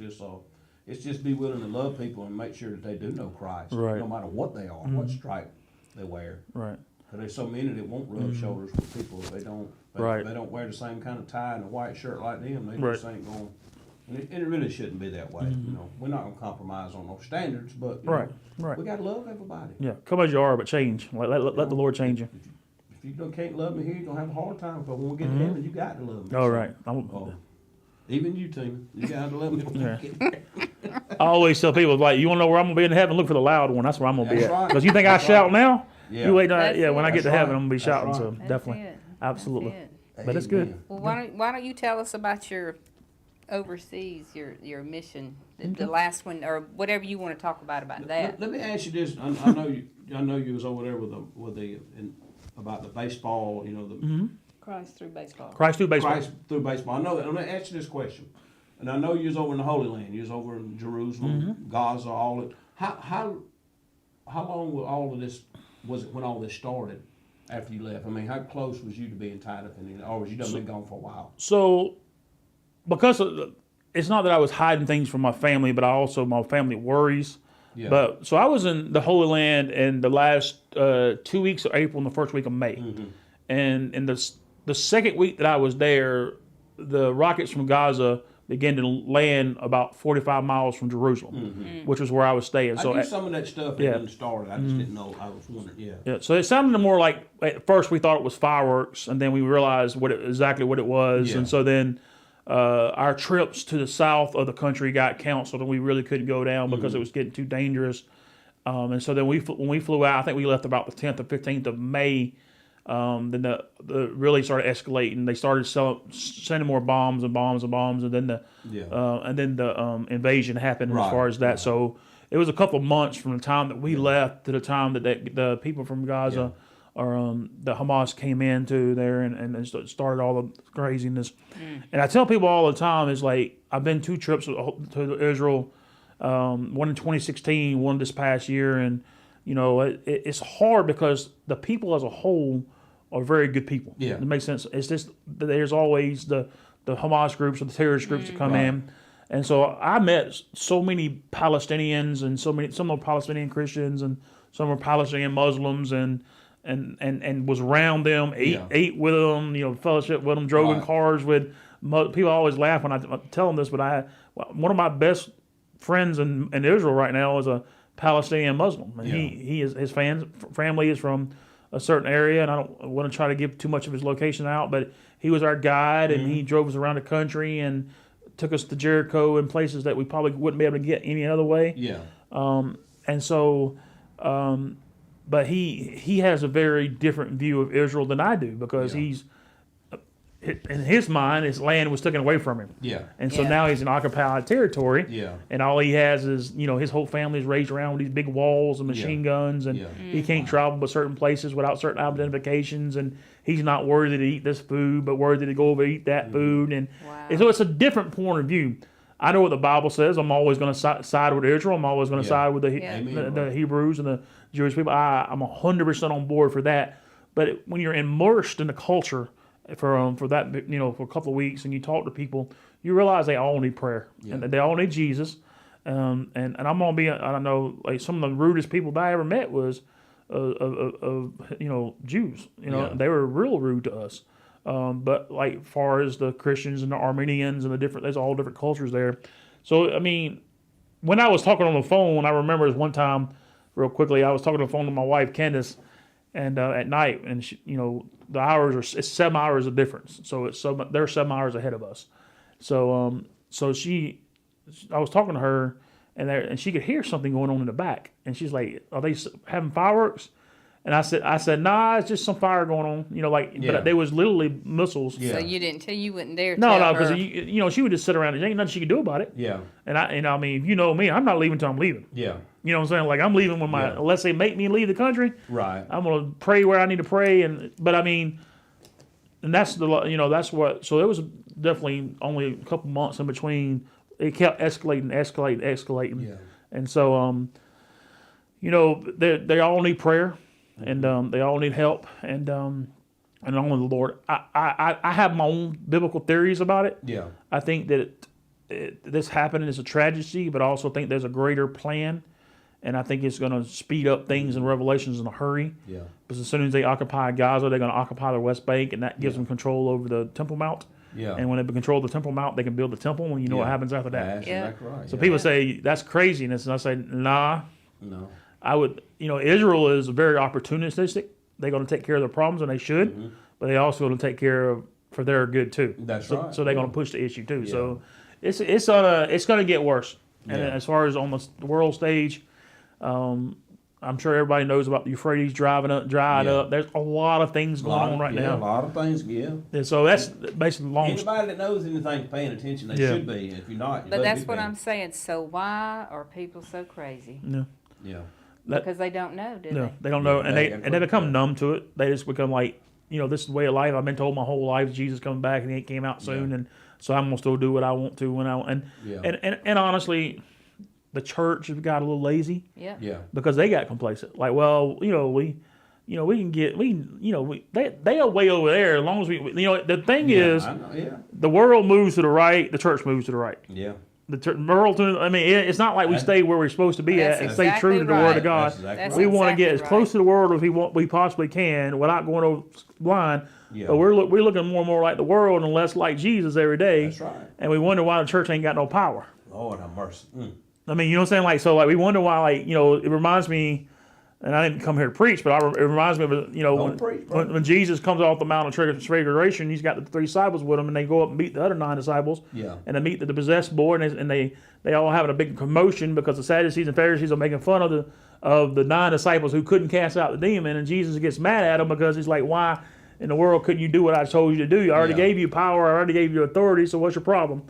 Speaker 1: It's just be willing to love people and make sure that they do know Christ, no matter what they are, what stripe they wear. Right. Because there's so many that won't rub shoulders with people if they don't. They don't wear the same kind of tie and a white shirt like them. They just ain't going. And it really shouldn't be that way. We're not gonna compromise on those standards, but we gotta love everybody.
Speaker 2: Yeah, come as you are, but change. Let the Lord change you.
Speaker 1: If you can't love me here, you're gonna have a hard time. But when we get to heaven, you got to love me.
Speaker 2: All right.
Speaker 1: Even you, Tina, you got to love me.
Speaker 2: I always tell people, like, you want to know where I'm going to be in heaven? Look for the loud one. That's where I'm going to be at.
Speaker 1: Right.
Speaker 2: Because you think I shout now?
Speaker 1: Yeah.
Speaker 2: You wait, when
Speaker 3: That's
Speaker 2: I get
Speaker 1: That's
Speaker 2: to heaven,
Speaker 1: right.
Speaker 2: I'm gonna be
Speaker 1: That's
Speaker 2: shouting.
Speaker 1: right.
Speaker 2: So
Speaker 3: That's
Speaker 2: definitely,
Speaker 3: it.
Speaker 2: absolutely.
Speaker 3: That's it.
Speaker 2: But it's good.
Speaker 1: Amen.
Speaker 3: Well, why don't you tell us about your overseas, your mission, the last one, or whatever you want to talk about that.
Speaker 1: Let me ask you this. I know you was over there about the baseball. You know the
Speaker 3: Christ through baseball.
Speaker 2: Christ through baseball.
Speaker 1: Christ through baseball. I know that. I'm gonna ask you this question, and I know you was over in the Holy Land. You was over in Jerusalem, Gaza, all it. How long was all of this? Was it when all this started? After you left, I mean, how close was you to being tied up in it, or was you done been gone for a while?
Speaker 2: So, because it's not that I was hiding things from my family, but my family worries.
Speaker 1: Yeah.
Speaker 2: But so I was in the Holy Land in the last 2 weeks of April and the first week of May, and in the second week that I was there, the rockets from Gaza began to land about 45 miles from Jerusalem, which was where I was staying. So
Speaker 1: I knew some of that stuff had been started. I just didn't know. I was wondering. Yeah.
Speaker 2: Yeah, so it sounded more like at first we thought it was fireworks, and then we realized exactly what it was,
Speaker 1: Yeah.
Speaker 2: and so then our trips to the south of the country got canceled, and we really couldn't go down because it was getting too dangerous. And so then when we flew out, I think we left about the 10th or 15th of May. Then the really started escalating. They started sending more bombs, and then the invasion happened as
Speaker 1: Right,
Speaker 2: far as that.
Speaker 1: right.
Speaker 2: So it was a couple months from the time that we left to the time that the people from Gaza or the Hamas came into there and started all the craziness. And I tell people all the time, is like, I've been 2 trips to Israel, one in 2016, one this past year, and you know it's hard because the people as a whole are very good people.
Speaker 1: Yeah.
Speaker 2: It makes sense. It's just that there's always the Hamas groups or the terrorist groups that come in. And so I met so many Palestinians and some are Palestinian Christians and some are Palestinian Muslims and was around them, ate with them, fellowship with them, drove in cars with. People always laugh when I tell them this, but one of my best friends in Israel right now is a Palestinian Muslim, and his family is from a certain area, and I don't want to try to give too much of his location out, but he was our guide, and he drove us around the country and took us to Jericho and places that we probably wouldn't be able to get any other way.
Speaker 1: Yeah.
Speaker 2: And so, but he has a very different view of Israel than I do because he's, in his mind, his land was taken away from him.
Speaker 1: Yeah.
Speaker 2: And so now he's in occupied territory.
Speaker 1: Yeah.
Speaker 2: And all he has is, his whole family is raised around with these big walls and machine guns, and he can't travel to certain places without certain identifications, and he's not worthy to eat this food, but worthy to go over and eat that food. And so it's a different point of view. I know what the Bible says. I'm always going to side with Israel. I'm always going to side with the Hebrews and the Jewish people. I'm 100% on board for that. But when you're immersed in the culture for that, for a couple of weeks, and you talk to people, you realize they all need prayer and they all need Jesus. And I'm gonna be, I don't know, like some of the rudest people that I ever met was Jews. They were real rude to us. But like far as the Christians and the Armenians and there's all different cultures there. So I mean, when I was talking on the phone, I remember one time, real quickly, I was talking on the phone to my wife Candace, and at night, and she, the hours it's 7 hours of difference. So they're 7 hours ahead of us. So I was talking to her, and she could hear something going on in the back, and she's like, "Are they having fireworks?" And I said, "Nah, it's just some fire going on." But they was literally missiles.
Speaker 3: So you wouldn't dare.
Speaker 2: No,
Speaker 3: tell
Speaker 2: because
Speaker 3: her.
Speaker 2: she would just sit around. There ain't nothing she could do about it.
Speaker 1: Yeah.
Speaker 2: And I mean, if you know me, I'm not leaving till I'm leaving.
Speaker 1: Yeah.
Speaker 2: You know what I'm saying? Like I'm leaving when unless they make me leave the country.
Speaker 1: Right.
Speaker 2: I'm gonna pray where I need to pray, but I mean, and that's that's what. So it was definitely only a couple months in between. It kept escalating.
Speaker 1: Yeah.
Speaker 2: And so they all need prayer, and they all need help, and only the Lord. I have my own biblical theories about it.
Speaker 1: Yeah.
Speaker 2: I think that this happening is a tragedy, but I also think there's a greater plan. And I think it's going to speed up things in Revelations in a hurry.
Speaker 1: Yeah.
Speaker 2: Because as soon as they occupy Gaza, they're going to occupy the West Bank, and that gives them control over the Temple Mount.
Speaker 1: Yeah.
Speaker 2: And when they control the Temple Mount, they can build the temple, and you know what happens after that.
Speaker 1: That's exactly right.
Speaker 2: So people say that's craziness, and I say, nah.
Speaker 1: No.
Speaker 2: I would, Israel is very opportunistic. They're going to take care of their problems, and they should, but they also going to take care of for their good too.
Speaker 1: That's
Speaker 2: so,
Speaker 1: right.
Speaker 2: So they're going to push the issue too. Yeah. So it's going to get worse. And as far as on the world stage, I'm sure everybody knows about the Euphrates dried up. There's a lot of things going on right now.
Speaker 1: A lot of things, yeah.
Speaker 2: And so that's basically long.
Speaker 1: Anybody that knows anything's paying attention. They should be. If you're not, you
Speaker 3: But
Speaker 1: better
Speaker 3: that's
Speaker 1: be
Speaker 3: what
Speaker 1: paying.
Speaker 3: I'm saying. So why are people so crazy?
Speaker 2: Yeah.
Speaker 1: Yeah.
Speaker 3: Because they don't know, do
Speaker 2: No,
Speaker 3: they?
Speaker 2: they don't know,
Speaker 1: Yeah,
Speaker 2: and they become numb to it. They just become like, this is the way of life. I've been told my whole life Jesus coming back, and he came out soon, and so I'm gonna still do what I want to when I want. And honestly, the church has got a little lazy.
Speaker 3: Yeah.
Speaker 1: Yeah.
Speaker 2: Because they got complacent. Like, well, we can get, they are way over there as long as we, the thing is,
Speaker 1: I know, yeah.
Speaker 2: the world moves to the right, the church moves to the right.
Speaker 1: Yeah.
Speaker 2: The world, it's not like we stay where we're supposed to be
Speaker 3: That's
Speaker 2: at and stay true to the
Speaker 3: exactly
Speaker 2: Word
Speaker 3: right.
Speaker 2: of God.
Speaker 1: That's exactly
Speaker 3: That's
Speaker 1: right.
Speaker 2: We want to get as
Speaker 3: exactly
Speaker 2: close
Speaker 3: right.
Speaker 2: to the world as we possibly can without going over blind.
Speaker 1: Yeah.
Speaker 2: But we're looking more and more like the world and less like Jesus every day.
Speaker 1: That's right.
Speaker 2: And we wonder why the church ain't got no power.
Speaker 1: Lord have mercy.
Speaker 2: I mean, you know what I'm saying? Like, we wonder why, it reminds me, and I didn't come here to preach, but it reminds me of,
Speaker 1: preach, bro.
Speaker 2: when Jesus comes off the Mount of Transfiguration, he's got the 3 disciples with him, and they go up and meet the other 9 disciples.
Speaker 1: Yeah.
Speaker 2: And they meet the possessed boy, and they all having a big commotion because the Sadducees and Pharisees are making fun of the 9 disciples who couldn't cast out the demon, and Jesus gets mad at them because he's like, why in the world couldn't you do what I told you to do? I already gave you power, I already gave you authority, so what's your problem?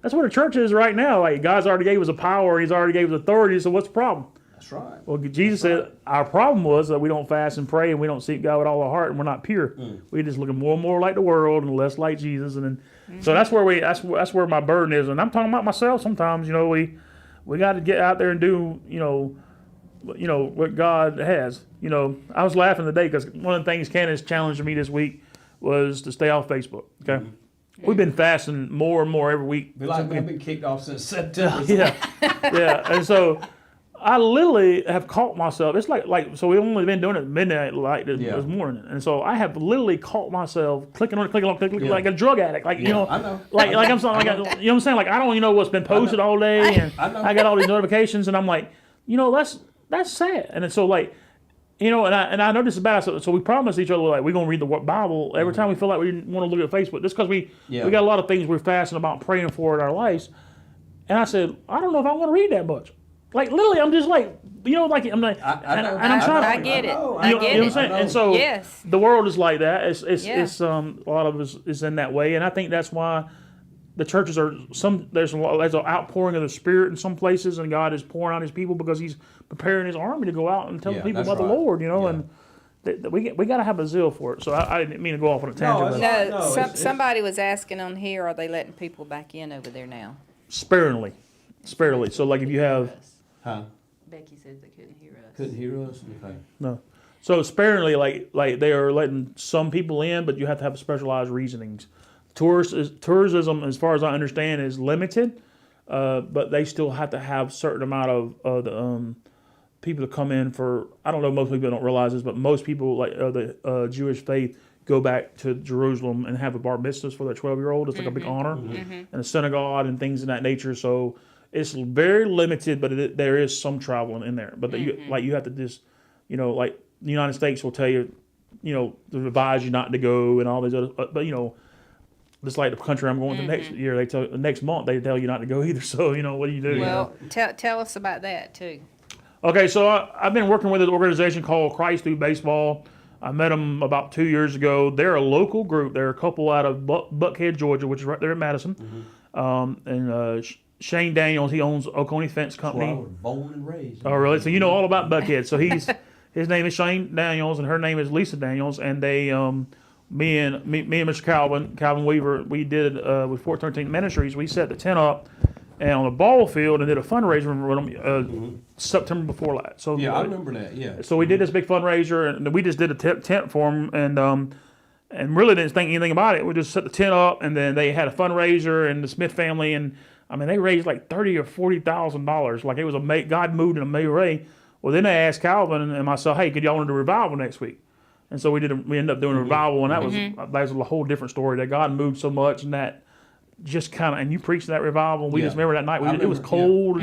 Speaker 2: That's what the church is right now. Like, God's already gave us a power, he's already gave us authority, so what's the problem?
Speaker 1: That's right.
Speaker 2: Well, Jesus said our problem was that we don't fast and pray and we don't seek God with all our heart and we're not pure. We're just looking more and more like the world and less like Jesus. And then, so that's where my burden is. And I'm talking about myself sometimes. We got to get out there and do what God has. I was laughing today because one of the things Candace challenged me this week was to stay off Facebook. Okay. We've been fasting more and more every week.
Speaker 1: Be like I've been kicked off since September.
Speaker 2: Yeah. And so I literally have caught myself. It's like so we've only been doing it at midnight like this morning, and so I have literally caught myself clicking like a drug addict. Like
Speaker 1: I know.
Speaker 2: like I'm saying, you know what I'm saying. Like I don't know what's been posted all day, and I got all these notifications, and I'm like, that's sad. And then so like, and I know this is bad. So we promised each other like we're gonna read the Bible every time we feel like we want to look at Facebook, just because we got a lot of things we're fasting about, praying for in our lives. And I said, I don't know if I want to read that much. Like literally, I'm just like, I'm like,
Speaker 3: I get it.
Speaker 2: You know what I'm saying? And so the world is like that. It's a lot of us is in that way, and I think that's why the churches are there's an outpouring of the Spirit in some places, and God is pouring out His people because He's preparing His army to go out and tell people about the Lord. And we got to have a zeal for it. So I didn't mean to go off on a tangent.
Speaker 3: Somebody was asking on here, are they letting people back in over there now?
Speaker 2: Sparingly. So like if you have.
Speaker 1: Huh?
Speaker 3: Becky said they couldn't hear us.
Speaker 1: Couldn't hear us? Okay.
Speaker 2: No. So sparingly, like they are letting some people in, but you have to have specialized reasonings. Tourism, as far as I understand, is limited, but they still have to have certain amount of the people to come in for. I don't know. Most people don't realize this, but most people like the Jewish faith go back to Jerusalem and have a bar mitzvah for their 12-year-old. It's like a big honor, and a synagogue and things of that nature. So. It's very limited, but there is some traveling in there. But you have to just, like the United States will tell you, to advise you not to go and all these other. But just like the country I'm going to next year, next month they tell you not to go either. So what do you do?
Speaker 3: Well, tell us about that too.
Speaker 2: Okay, so I've been working with an organization called Christ Through Baseball. I met them about 2 years ago. They're a local group. They're a couple out of Buckhead, Georgia, which is right there in Madison, and. Shane Daniels, he owns Oconee Fence Company.
Speaker 1: Well, I was born and raised.
Speaker 2: Oh, really? So you know all about Buckhead. So his name is Shane Daniels, and her name is Lisa Daniels. And they, me and Mr. Calvin Weaver, we did with 413 Ministries. We set the tent up and on the ball field and did a fundraiser with them September before that. So
Speaker 1: I remember that. Yeah.
Speaker 2: So we did this big fundraiser, and we just did a tent for them, and really didn't think anything about it. We just set the tent up, and then they had a fundraiser, and the Smith family and. I mean, they raised like $30,000 or $40,000. Like it was God moved in a major way. Well, then they asked Calvin and myself, "Hey, could y'all want to do a revival next week?" And so we ended up doing a revival, and that was a whole different story. That God moved so much, and that just kind of, and you preached that revival. And we just remember that night. It was cold,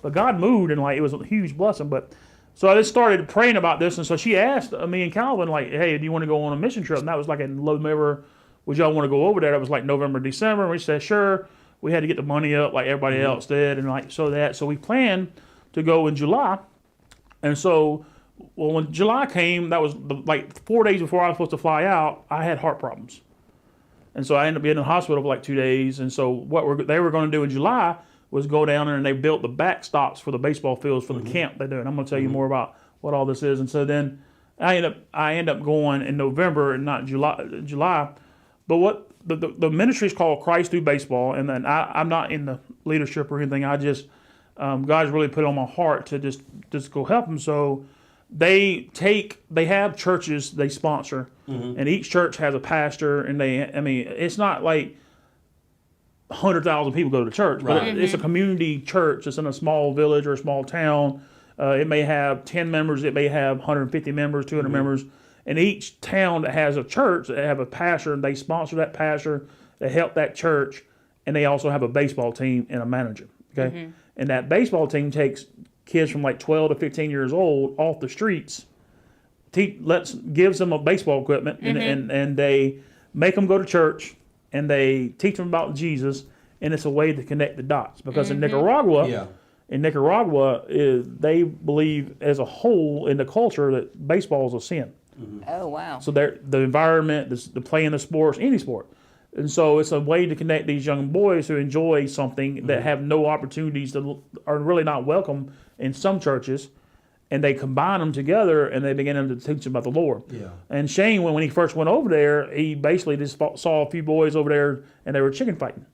Speaker 2: but God moved, and like it was a huge blessing. But so I just started praying about this, and so she asked me and Calvin, like, "Hey, do you want to go on a mission trip?" And that was like in November. Would y'all want to go over there? That was like November, December. And we said, "Sure." We had to get the money up like everybody else did, and so we planned to go in July, and so Well, when July came, that was like 4 days before I was supposed to fly out. I had heart problems, and so I ended up being in the hospital for like 2 days. And so what they were going to do in July was go down there and they built the backstops for the baseball fields for the camp they do. And I'm going to tell you more about what all this is. And so then I end up going in November and not July. But what the ministry is called Christ Through Baseball, and then I'm not in the leadership or anything. I just God's really put it on my heart to just go help them. So they have churches they sponsor, and each church has a pastor, and it's not like 100,000 people go to church, but it's a community church. It's in a small village or a small town. It may have 10 members. It may have 150 members, 200 members. And each town that has a church, they have a pastor, and they sponsor that pastor. They help that church, and they also have a baseball team and a manager. Okay, and that baseball team takes kids from like 12 to 15 years old off the streets, gives them a baseball equipment, and they make them go to church. And they teach them about Jesus, and it's a way to connect the dots. Because in Nicaragua, they believe as a whole in the culture that baseball is a sin.
Speaker 3: Oh, wow.
Speaker 2: So the environment, the playing the sports, any sport. And so it's a way to connect these young boys who enjoy something that have no opportunities, are really not welcome in some churches. And they combine them together, and they begin to teach them about the Lord. Yeah. And Shane, when he first went over there, he basically just saw a few boys over there, and they were chicken fighting.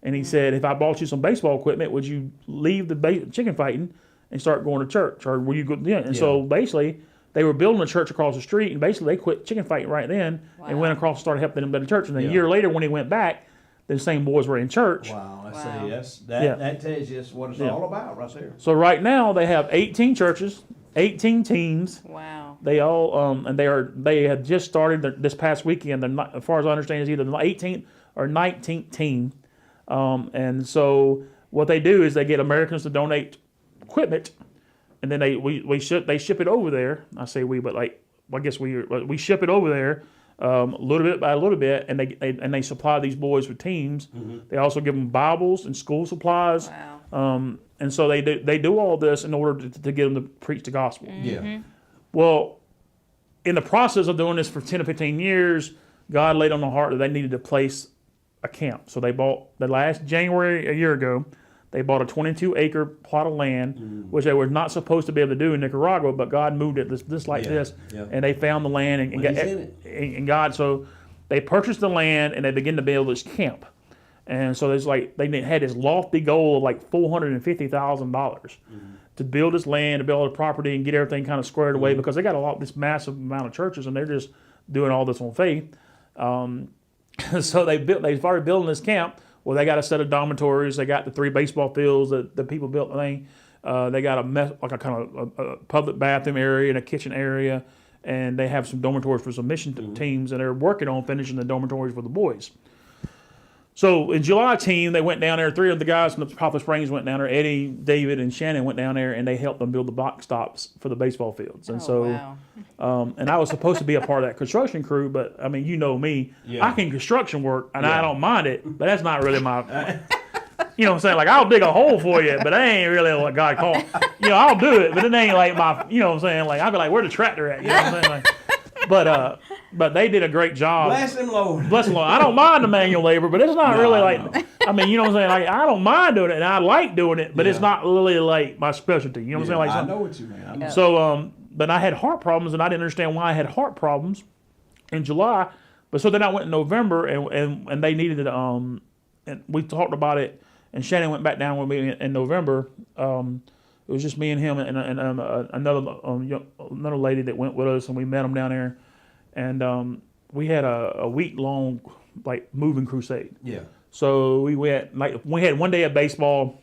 Speaker 2: And he said, if I bought you some baseball equipment, would you leave the chicken fighting and start going to church? Or will you go? Yeah. And so basically, they were building a church across the street, and basically they quit chicken fighting right then and went across and started helping them build a church. And a year later, when he went back, the same boys were in church.
Speaker 1: Wow, that tells you what it's all about right there.
Speaker 2: So right now they have 18 churches, 18 teams.
Speaker 3: Wow.
Speaker 2: They all and they had just started this past weekend. As far as I understand, is either the 18th or 19th team. And so what they do is they get Americans to donate equipment, and then they ship it over there. I say we, but I guess we ship it over there. Little bit by a little bit, and they supply these boys with teams. They also give them Bibles and school supplies.
Speaker 3: Wow.
Speaker 2: And so they do all this in order to get them to preach the gospel.
Speaker 1: Yeah.
Speaker 2: Well, in the process of doing this for 10 or 15 years, God laid on the heart that they needed to place a camp. So they bought, the last January a year ago, they bought a 22-acre plot of land, which they were not supposed to be able to do in Nicaragua, but God moved it this, and they found the land and God. So they purchased the land and they began to build this camp, and so there's they had this lofty goal of like $450,000 to build this land, to build a property, and get everything kind of squared away because they got this massive amount of churches and they're just doing all this on faith. So they started building this camp. Well, they got a set of dormitories. They got the 3 baseball fields that the people built the thing. They got a kind of a public bathroom area and a kitchen area, and they have some dormitories for some mission teams, and they're working on finishing the dormitories for the boys. So in July team, they went down there. 3 of the guys from the Poplar Springs went down there. Eddie, David, and Shannon went down there, and they helped them build the box stops for the baseball fields. And and I was supposed to be a part of that construction crew, but I mean, you know me, I can construction work, and I don't mind it, but that's not really my. You know what I'm saying? Like, I'll dig a hole for you, but that ain't really what God called. I'll do it, but it ain't like my. You know what I'm saying? Like, I'll be like, where the tractor at? You know what I'm saying? Like, but they did a great job.
Speaker 1: Bless them, Lord.
Speaker 2: Bless them, Lord. I don't mind the manual labor, but it's not really like. I mean, you know what I'm saying? Like, I don't mind doing it, and I like doing it, but it's not really like my specialty. You know what I'm saying? Like,
Speaker 1: I know what you mean.
Speaker 2: So, but I had heart problems, and I didn't understand why I had heart problems in July. But so then I went in November, and they needed and we talked about it, and Shannon went back down with me in November. It was just me and him and another lady that went with us, and we met them down there, and we had a week-long moving crusade. Yeah. So we had 1 day of baseball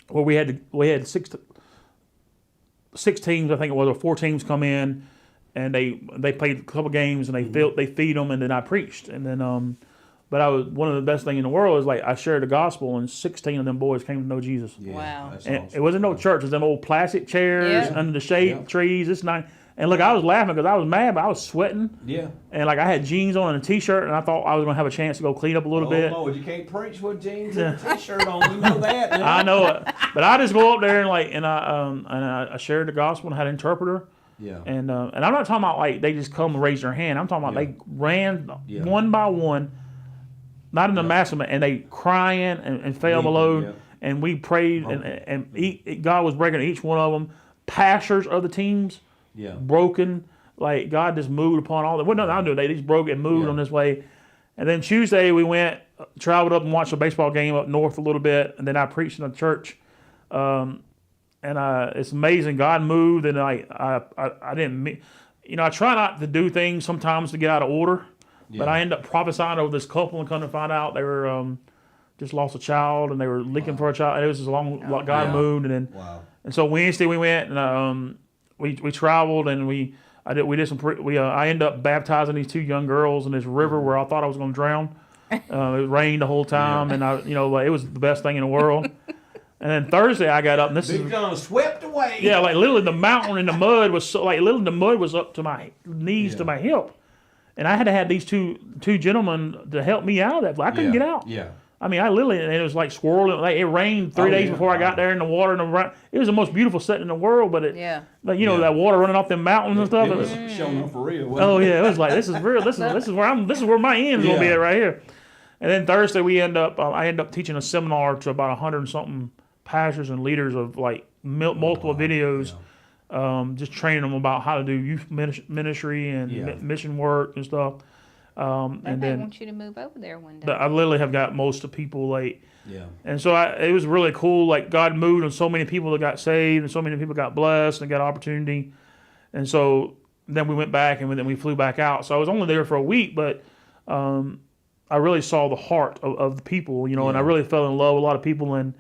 Speaker 2: where we had six teams, I think it was, or 4 teams come in, and they played a couple games, and they feed them, and then I preached, and then but I was one of the best things in the world is I shared the gospel, and 16 of them boys came to know Jesus.
Speaker 3: Yeah, wow.
Speaker 2: And awesome. It wasn't no church. It was them old plastic chairs under the shade trees. It's not. And look, I was laughing because I was mad, but I was sweating. Yeah. And I had jeans on and a T-shirt, and I thought I was going to have a chance to go clean up a little bit.
Speaker 1: Lord, you can't preach with jeans and a T-shirt on. You know that. Man.
Speaker 2: I know it. But I just go up there and I shared the gospel and had an interpreter.
Speaker 1: Yeah.
Speaker 2: And I'm not talking about like they just come and raise their hand. I'm talking about they ran one by one, not in the mass amount, and they crying and fell below.
Speaker 1: Yeah.
Speaker 2: And we prayed, God was breaking each one of them. Pastors of the teams, broken. Like God just moved upon all that. Well, nothing I do. They just broke and moved on this way. And then Tuesday we went, traveled up and watched a baseball game up north a little bit, and then I preached in a church. And it's amazing. God moved, and I didn't, I try not to do things sometimes to get out of order, but I ended up prophesying over this couple and come to find out they were just lost a child and they were looking for a child. It was as long God moved, and then and so Wednesday we went and we traveled and I ended up baptizing these 2 young girls in this river where I thought I was going to drown. It rained the whole time, and it was the best thing in the world. And then Thursday I got up, and this
Speaker 1: Big John swept away.
Speaker 2: Yeah, like literally the mountain and the mud was literally the mud was up to my knees to my hip, and I had to have these two gentlemen to help me out of that. I couldn't get out.
Speaker 1: Yeah.
Speaker 2: I mean, I literally, and it was like swirling. Like it rained 3 days before I got there in the water, and it was the most beautiful setting in the world. But that water running off them mountains and stuff.
Speaker 1: It was showing up for real.
Speaker 2: Oh yeah, it was like this is real. This is where my end's gonna be at right here. And then Thursday I end up teaching a seminar to about 100 and something pastors and leaders of like multiple videos, just training them about how to do youth ministry and mission work and stuff.
Speaker 3: And they want you to move over there one day.
Speaker 2: I literally have got most of people and so it was really cool. Like God moved, and so many people that got saved, and so many people got blessed and got opportunity. And so then we went back, and then we flew back out. So I was only there for a week, but I really saw the heart of the people, and I really fell in love with a lot of people. And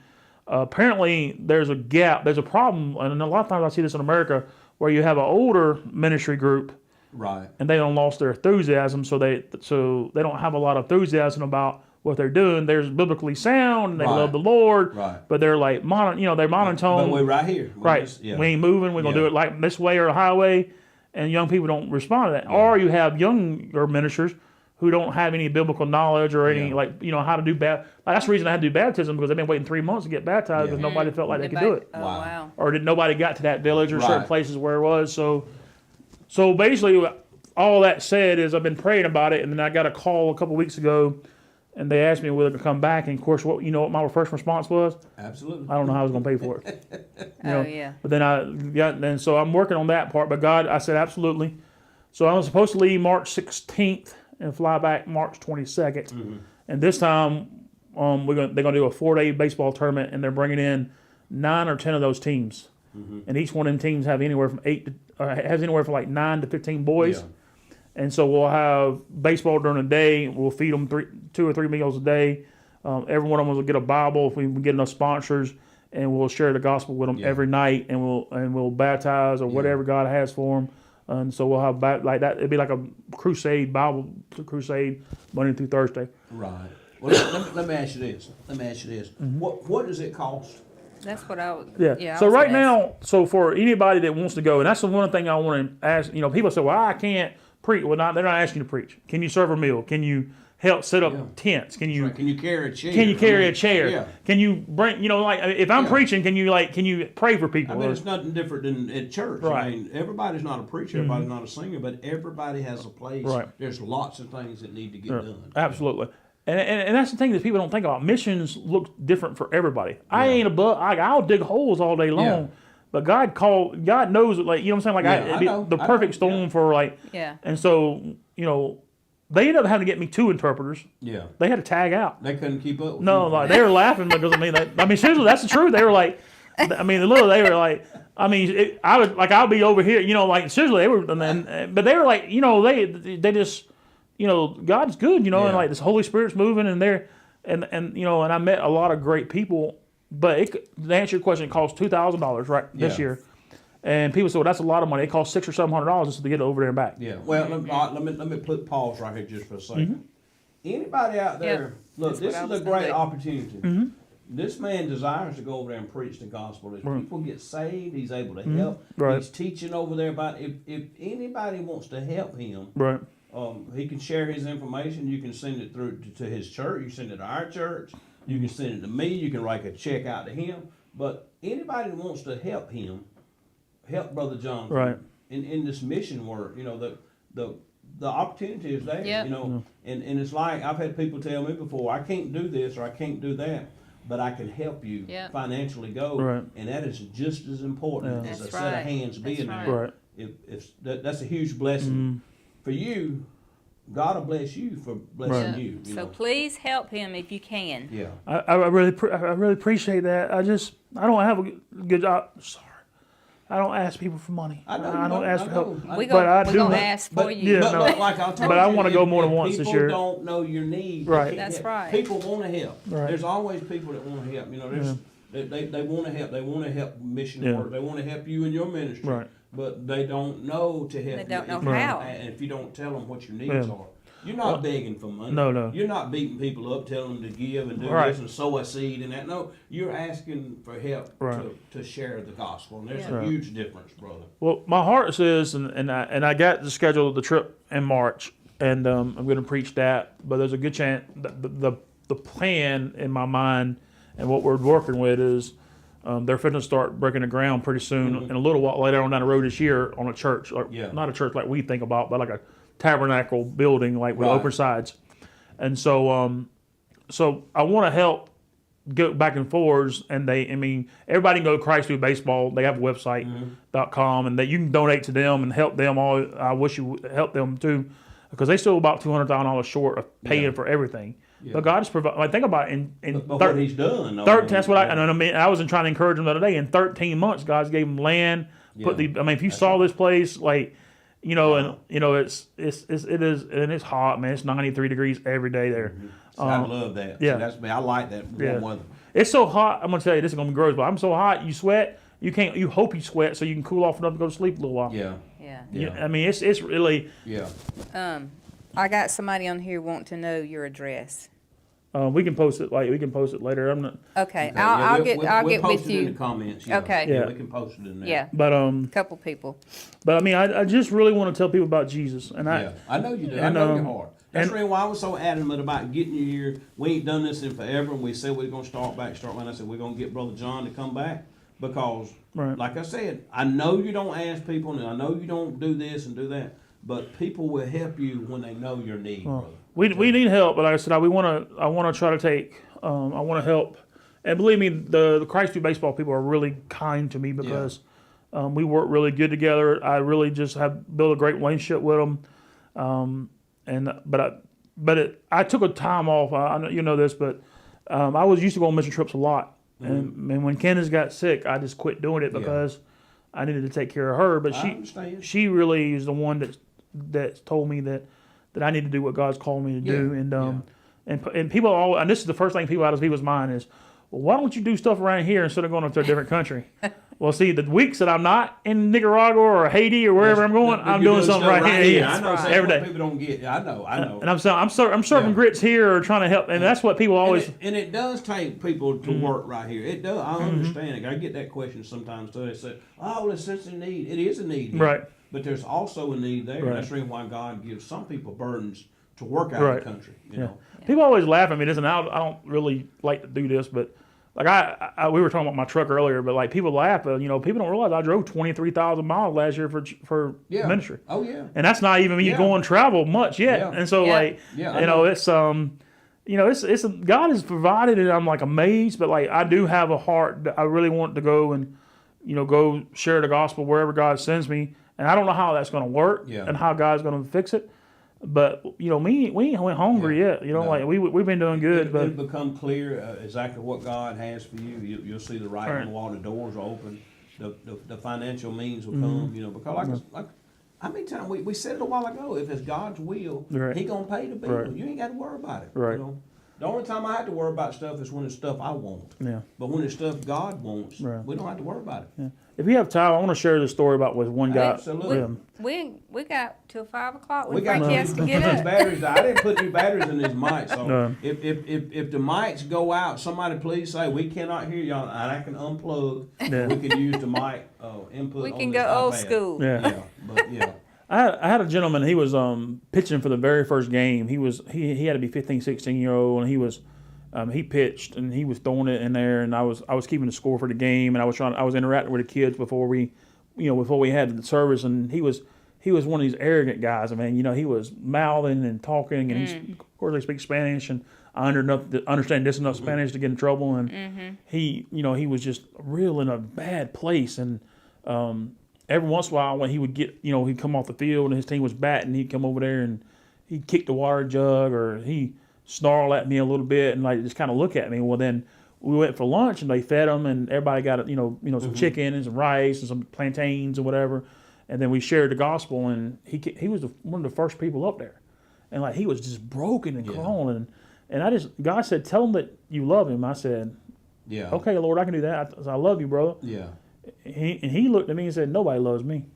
Speaker 2: apparently there's a gap, there's a problem, and a lot of times I see this in America where you have an older ministry group.
Speaker 1: Right.
Speaker 2: And they don't lost their enthusiasm, so they don't have a lot of enthusiasm about what they're doing. They're biblically sound, and they love the Lord, but they're like they're monotone.
Speaker 1: But we're right here.
Speaker 2: We ain't moving. We're gonna do it like this way or a highway, and young people don't respond to that. Or you have younger ministers who don't have any biblical knowledge or any how to do that's the reason I had to do baptism, because they've been waiting 3 months to get baptized because nobody felt like they could do it.
Speaker 3: Oh, wow.
Speaker 2: Or nobody got to that village or certain places where it was. So basically, all that said is I've been praying about it, and then I got a call a couple weeks ago, and they asked me whether to come back. And of course, what my first response was?
Speaker 1: Absolutely.
Speaker 2: I don't know how I was going to pay for it. But then so I'm working on that part. But God, I said absolutely. So I was supposed to leave March 16th and fly back March 22nd, and this time they're going to do a 4-day baseball tournament, and they're bringing in 9 or 10 of those teams, and each one of them teams have anywhere from 9 to 15 boys, and so we'll have baseball during the day. We'll feed them 2 or 3 meals a day. Every one of them will get a Bible if we can get enough sponsors, and we'll share the gospel with them every night, and we'll baptize or whatever God has for them. And so we'll have like that. It'd be like a crusade, Bible crusade, Monday through Thursday.
Speaker 1: Right. Well, let me ask you this. What does it cost?
Speaker 3: That's what I was.
Speaker 2: Yeah. So right now, for anybody that wants to go, and that's the one thing I want to ask. People say, "Well, I can't preach." Well, they're not asking you to preach. Can you serve a meal? Can you help set up tents? Can you
Speaker 1: carry a chair?
Speaker 2: Can you carry a chair?
Speaker 1: Yeah.
Speaker 2: Can you bring? If I'm preaching, can you pray for people?
Speaker 1: I mean, it's nothing different than at church.
Speaker 2: Right.
Speaker 1: I mean, everybody's not a preacher, everybody's not a singer, but everybody has a place.
Speaker 2: Right.
Speaker 1: There's lots of things that need to get done.
Speaker 2: Absolutely. And that's the thing that people don't think about. Missions look different for everybody. I ain't above. I'll dig holes all day long, but God knows, like, you know what I'm saying? Like the perfect storm for like. Yeah. And so they ended up having to get me 2 interpreters. Yeah. They had to tag out.
Speaker 1: They couldn't keep up.
Speaker 2: No, like they were laughing because seriously, that's the truth. They were like, they were like, I'll be over here, like seriously, they were, but they were like, they just. God's good, and like this Holy Spirit's moving, and and I met a lot of great people. But to answer your question, it costs $2,000 this year, and people say, well, that's a lot of money. It costs $600 or $700 just to get over there and back.
Speaker 1: Yeah. Well, let me put pause right here just for a second. Anybody out there? Look, this is a great opportunity. This man desires to go over there and preach the gospel. As people get saved, he's able to help.
Speaker 2: Right.
Speaker 1: He's teaching over there about if anybody wants to help him.
Speaker 2: Right.
Speaker 1: He can share his information. You can send it through to his church. You can send it to our church. You can send it to me. You can write a check out to him. But anybody that wants to help him, help Brother John.
Speaker 2: Right.
Speaker 1: in this mission work. You know, the opportunity is there.
Speaker 3: Yep.
Speaker 1: You know, and it's like I've had people tell me before, I can't do this or I can't do that, but I can help you
Speaker 3: Yep.
Speaker 1: financially go,
Speaker 2: Right.
Speaker 1: and that is just as important as
Speaker 3: That's
Speaker 1: a set
Speaker 3: right.
Speaker 1: of hands being
Speaker 3: That's
Speaker 1: there.
Speaker 2: Right.
Speaker 1: If that's a huge blessing for you. God will bless you for blessing
Speaker 2: Right.
Speaker 1: you. You
Speaker 3: So
Speaker 1: know?
Speaker 3: please help him if you can.
Speaker 1: Yeah.
Speaker 2: I really appreciate that. I don't have a good job. Sorry, I don't ask people for money.
Speaker 1: I know you
Speaker 2: don't
Speaker 1: don't.
Speaker 2: ask
Speaker 1: I
Speaker 2: for
Speaker 1: know.
Speaker 2: help.
Speaker 3: We're
Speaker 2: But I
Speaker 3: gonna
Speaker 2: do-
Speaker 3: ask for you.
Speaker 2: Yeah,
Speaker 1: but
Speaker 2: no.
Speaker 1: like I told
Speaker 2: But I
Speaker 1: you,
Speaker 2: wanna go
Speaker 1: if-
Speaker 2: more than
Speaker 1: if
Speaker 2: once this year.
Speaker 1: People don't know your need.
Speaker 2: Right.
Speaker 1: they can't
Speaker 3: That's
Speaker 1: help.
Speaker 3: right.
Speaker 1: People want to help.
Speaker 2: Right.
Speaker 1: There's always people that want to help. You know, there's they want to help. They want to help mission
Speaker 2: Yeah.
Speaker 1: work. They want to help you in your ministry.
Speaker 2: Right.
Speaker 1: But they don't know to help.
Speaker 3: They don't
Speaker 1: you
Speaker 3: know
Speaker 1: if you
Speaker 3: how.
Speaker 1: And if you don't tell them what your needs
Speaker 2: Yeah.
Speaker 1: are. You're not begging for money.
Speaker 2: No.
Speaker 1: You're not beating people up, telling them to give and do
Speaker 2: Right.
Speaker 1: this and sow a seed and that. No, you're asking for help
Speaker 2: Right.
Speaker 1: to share the gospel. And there's
Speaker 3: Yeah.
Speaker 1: a huge difference, brother.
Speaker 2: Well, my heart says, and I got to schedule the trip in March, and I'm going to preach that. But there's a good chance that the plan in my mind and what we're working with is they're fitting to start breaking the ground pretty soon, and a little while later on down the road this year on a church, like,
Speaker 1: Yeah.
Speaker 2: not a church like we think about, but like a tabernacle building, like with
Speaker 1: Right.
Speaker 2: open sides. And so, so I want to help go back and forwards, and everybody can go to Christ Through Baseball. They have a website .com, and that you can donate to them and help them all. I wish you would help them too, because they still about $200,000 short of paying
Speaker 1: Yeah.
Speaker 2: for everything.
Speaker 1: Yeah.
Speaker 2: But God has provided. Like, think about it. In
Speaker 1: But what he's done. though,
Speaker 2: 13, that's what
Speaker 1: yeah.
Speaker 2: I mean. I was trying to encourage them the other day. In 13 months, God's gave them land. Put
Speaker 1: Yeah.
Speaker 2: if you
Speaker 1: That's
Speaker 2: saw
Speaker 1: right.
Speaker 2: this place, like, you know,
Speaker 1: Wow.
Speaker 2: and you know, it is, and it's hot, man. It's 93 degrees every day there.
Speaker 1: See, I love that.
Speaker 2: yeah.
Speaker 1: See, that's me. I like that warm
Speaker 2: Yeah.
Speaker 1: weather.
Speaker 2: It's so hot. I'm gonna tell you, this is gonna be gross, but I'm so hot. You sweat. You can't. You hope you sweat so you can cool off enough to go to sleep a little while.
Speaker 1: Yeah.
Speaker 3: Yeah.
Speaker 2: Yeah, I mean, it's really.
Speaker 1: Yeah.
Speaker 3: I got somebody on here wanting to know your address.
Speaker 2: We can post it later. I'm not.
Speaker 3: Okay,
Speaker 1: Okay,
Speaker 3: I'll
Speaker 1: yeah,
Speaker 3: I'll
Speaker 1: we'll
Speaker 3: get
Speaker 1: post
Speaker 3: with
Speaker 1: it in
Speaker 3: you.
Speaker 1: the comments. Yeah.
Speaker 3: Okay.
Speaker 1: Yeah,
Speaker 2: Yeah.
Speaker 1: we can post it in there.
Speaker 3: Yeah,
Speaker 2: But
Speaker 3: couple people.
Speaker 2: I mean, I just really want to tell people about Jesus, and
Speaker 1: Yeah, I know you do. I
Speaker 2: and,
Speaker 1: know your heart. That's
Speaker 2: and-
Speaker 1: the reason why I was so adamant about getting you here. We ain't done this in forever, and we said we're gonna start when I said we're gonna get Brother John to come back because,
Speaker 2: Right.
Speaker 1: like I said, I know you don't ask people, and I know you don't do this and do that, but people will help you when they know your need, brother.
Speaker 2: we need help. But like I said, I want to try to take. I want to help, and believe me, the Christ Through Baseball people are really kind to me because we work really good together. I really just have built a great relationship with them. I took a time off. I know you know this, but I was used to go on mission trips a lot. And when Candace got sick, I just quit doing it because I needed to take care of her. But
Speaker 1: I understand.
Speaker 2: she really is the one that told me that I need to do what God's called me to do. And people all, and this is the first thing people out of people's mind is, well, why don't you do stuff around here instead of going to a different country? Well, see, the weeks that I'm not in Nicaragua or Haiti or wherever I'm going, I'm doing something right here.
Speaker 1: I know.
Speaker 3: That's right.
Speaker 2: Every
Speaker 1: What
Speaker 2: day.
Speaker 1: people don't get. I know.
Speaker 2: And I'm serving
Speaker 1: Yeah.
Speaker 2: grits here or trying to help, and that's what people always.
Speaker 1: And it does take people to work right here. It does. I understand it. I get that question sometimes too. They say, "Oh, well, it's such a need." It is a need, here.
Speaker 2: Right.
Speaker 1: But there's also a need there.
Speaker 2: Right.
Speaker 1: That's the reason why God gives some people burdens to work out
Speaker 2: Right.
Speaker 1: of the country. You
Speaker 2: Yeah.
Speaker 1: know.
Speaker 2: People always laugh at me. Listen, I don't really like to do this, but like we were talking about my truck earlier, but like people laugh, but you know, people don't realize I drove 23,000 miles last year for
Speaker 1: Yeah.
Speaker 2: ministry,
Speaker 1: Oh yeah.
Speaker 2: and that's not even me
Speaker 1: Yeah.
Speaker 2: going travel much yet.
Speaker 1: Yeah.
Speaker 2: And so
Speaker 3: Yeah.
Speaker 2: like,
Speaker 1: Yeah, I
Speaker 2: you know,
Speaker 1: know.
Speaker 2: it's you know, it's God has provided, and I'm like amazed, but like I do have a heart that I really want to go and you know go share the gospel wherever God sends me, and I don't know how that's going to work
Speaker 1: Yeah.
Speaker 2: and how God's going to fix it. But you know, we ain't went hungry
Speaker 1: Yeah.
Speaker 2: yet. You know,
Speaker 1: No.
Speaker 2: like we've been doing good,
Speaker 1: It'll
Speaker 2: but
Speaker 1: become clear exactly what God has for you. You'll see the writing on the wall. The doors are open. The financial means will come. You know, because like how many times we said it a while ago. If it's God's will,
Speaker 2: Right.
Speaker 1: He gonna pay the bill.
Speaker 2: Right.
Speaker 1: You ain't got to worry about it.
Speaker 2: Right.
Speaker 1: You know? The only time I have to worry about stuff is when it's stuff I want.
Speaker 2: yeah.
Speaker 1: But when it's stuff God wants,
Speaker 2: Right.
Speaker 1: we don't have to worry about it.
Speaker 2: Yeah. If you have time, I want to share this story about with one guy.
Speaker 1: Absolutely.
Speaker 3: We got till 5 o'clock when
Speaker 1: We got
Speaker 3: Frankie has to
Speaker 1: put
Speaker 3: get
Speaker 1: these
Speaker 3: up.
Speaker 1: batteries. I didn't put new batteries in these mics. So
Speaker 2: No.
Speaker 1: if the mics go out, somebody please say we cannot hear y'all, and I can unplug.
Speaker 2: Yeah.
Speaker 1: We can use the mic input.
Speaker 3: We
Speaker 1: on
Speaker 3: can
Speaker 1: this
Speaker 3: go old
Speaker 1: iPad.
Speaker 3: school.
Speaker 2: Yeah.
Speaker 1: Yeah, but yeah.
Speaker 2: I had a gentleman. He was pitching for the very first game. He had to be 15, 16-year-old, and he was he pitched and he was throwing it in there, and I was keeping the score for the game, and I was interacting with the kids before we before we had the service, and he was one of these arrogant guys. I mean, he was mouthing and talking, and of course they speak Spanish, and I understand just enough Spanish to get in trouble, and he was just real in a bad place, and every once in a while when he would get, he'd come off the field and his team was batting, he'd come over there and he'd kick the water jug, or he snarl at me a little bit and like just kind of look at me. Well, then we went for lunch and they fed him, and everybody got some chicken and some rice and some plantains and whatever, and then we shared the gospel, and he was one of the first people up there, and like he was just broken and crawling, and God said, tell him that you love him. I said, okay, Lord, I can do that. I love you, brother. He looked at me and said, nobody loves me.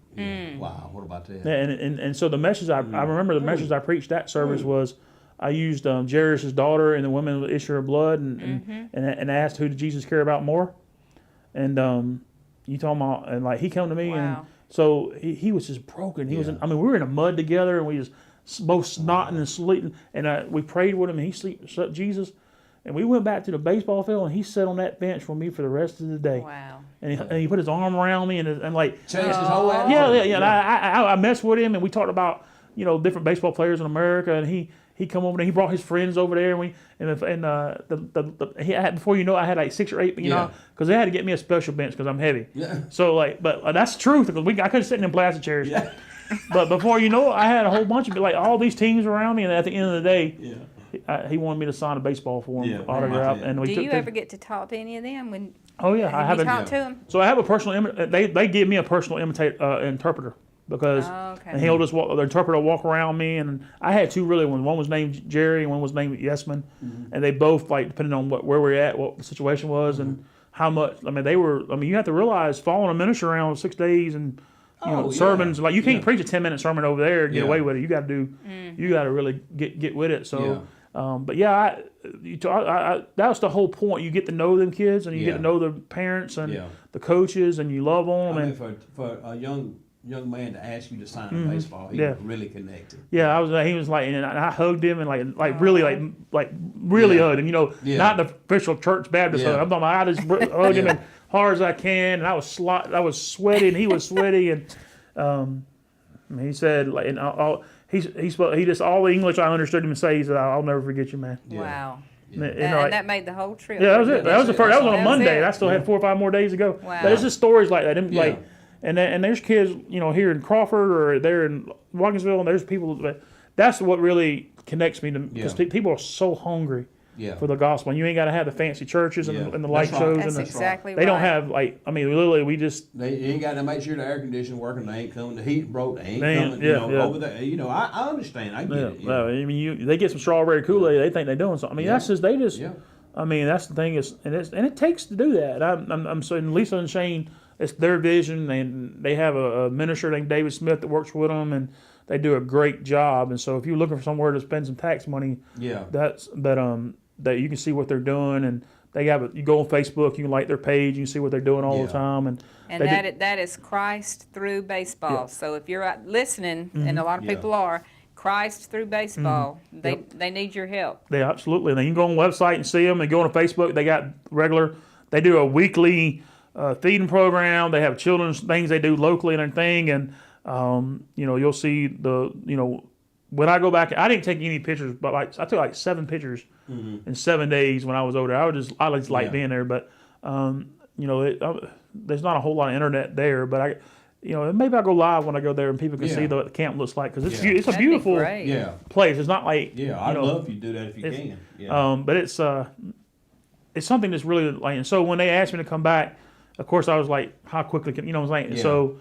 Speaker 1: Wow, what about that?
Speaker 2: And so the message I remember the message I preached that service was, I used Jairus' daughter and the woman with the issue of blood, and asked, who did Jesus care about more? And you talking about, and like he came to me, and so he was just broken. He was we were in the mud together, and we was both snotting and sleeping, and we prayed with him, and he slept Jesus. And we went back to the baseball field, and he sat on that bench with me for the rest of the day.
Speaker 3: Wow.
Speaker 2: And he put his arm around me, and like
Speaker 1: changed his whole attitude.
Speaker 2: Yeah. And I messed with him, and we talked about different baseball players in America, and he come over there. He brought his friends over there, and he had, before I had like 6 or 8, because they had to get me a special bench because I'm heavy. Yeah. So like, but that's the truth, because I couldn't sit in them plastic chairs. Yeah. But before I had a whole bunch of like all these teams around me, and at the end of the day, he wanted me to sign a baseball for him, autograph. And
Speaker 3: do you ever get to talk to any of them? When
Speaker 2: I haven't
Speaker 3: talked to them.
Speaker 2: So I have a personal. They give me a personal interpreter, because and he'll just the interpreter will walk around me, and I had 2 really ones. One was named Jerry, and one was named Yesman, and they both, like, depending on where we're at, what the situation was, and how much. I mean, you have to realize following a minister around 6 days and. Sermons, like you can't preach a 10-minute sermon over there and get away with it. You got to do, you got to really get with it. So, but that was the whole point. You get to know them kids, and you get to know the parents and the coaches, and you love them.
Speaker 1: I mean, for a young man to ask you to sign a baseball, he was really connected.
Speaker 2: Yeah, he was like, and I hugged him, and like really hugged him. Not the official church Baptist hug. I'm talking about, I just hugged him and hard as I can, and I was sweaty, and he was sweaty, and he said, like, and he spoke, he just, all the English I understood him say, he said, I'll never forget you, man.
Speaker 3: Wow.
Speaker 2: Yeah.
Speaker 3: And that made the whole trip.
Speaker 2: Yeah, that was it. That was the first. That was on a Monday, and I still had 4 or 5 more days to go.
Speaker 3: Wow.
Speaker 2: But it's just stories like that. And there's kids, here in Crawford or there in Watkinsville, and there's people. That's what really connects me to, because people are so hungry for the gospel. And you ain't got to have the fancy churches and the light shows.
Speaker 3: That's
Speaker 2: and
Speaker 3: exactly
Speaker 2: They don't have, literally, we just.
Speaker 1: They ain't got to make sure the air conditioning working. They ain't coming. The heat broke. They ain't coming. Over there. I understand. I get it.
Speaker 2: No, I mean, they get some strawberry Kool-Aid. They think they're doing something. I mean, that's just, they just. Yeah. I mean, that's the thing and it takes to do that. I'm saying Lisa and Shane, it's their vision, and they have a minister named David Smith that works with them, and they do a great job. And so if you're looking for somewhere to spend some tax money, that you can see what they're doing, and they have you go on Facebook, you can like their page, you can see what they're doing all the time, and
Speaker 3: that is Christ through baseball. Yeah. So if you're listening, and a lot of people are. Christ through baseball. They need your help.
Speaker 2: They absolutely. And you can go on the website and see them. They go on Facebook. They got they do a weekly feeding program. They have children's things they do locally and everything. And, you'll see when I go back, I didn't take any pictures, but I took 7 pictures in 7 days when I was over there. I just like being there. But, there's not a whole lot of internet there, but maybe I'll go live when I go there and people can see what the camp looks like, because it's a beautiful place. It's not like
Speaker 1: I'd love if you do that if you can. Yeah.
Speaker 2: But it's something that's really like. And so when they asked me to come back, of course I was like, how quickly can what I'm saying? Yeah. So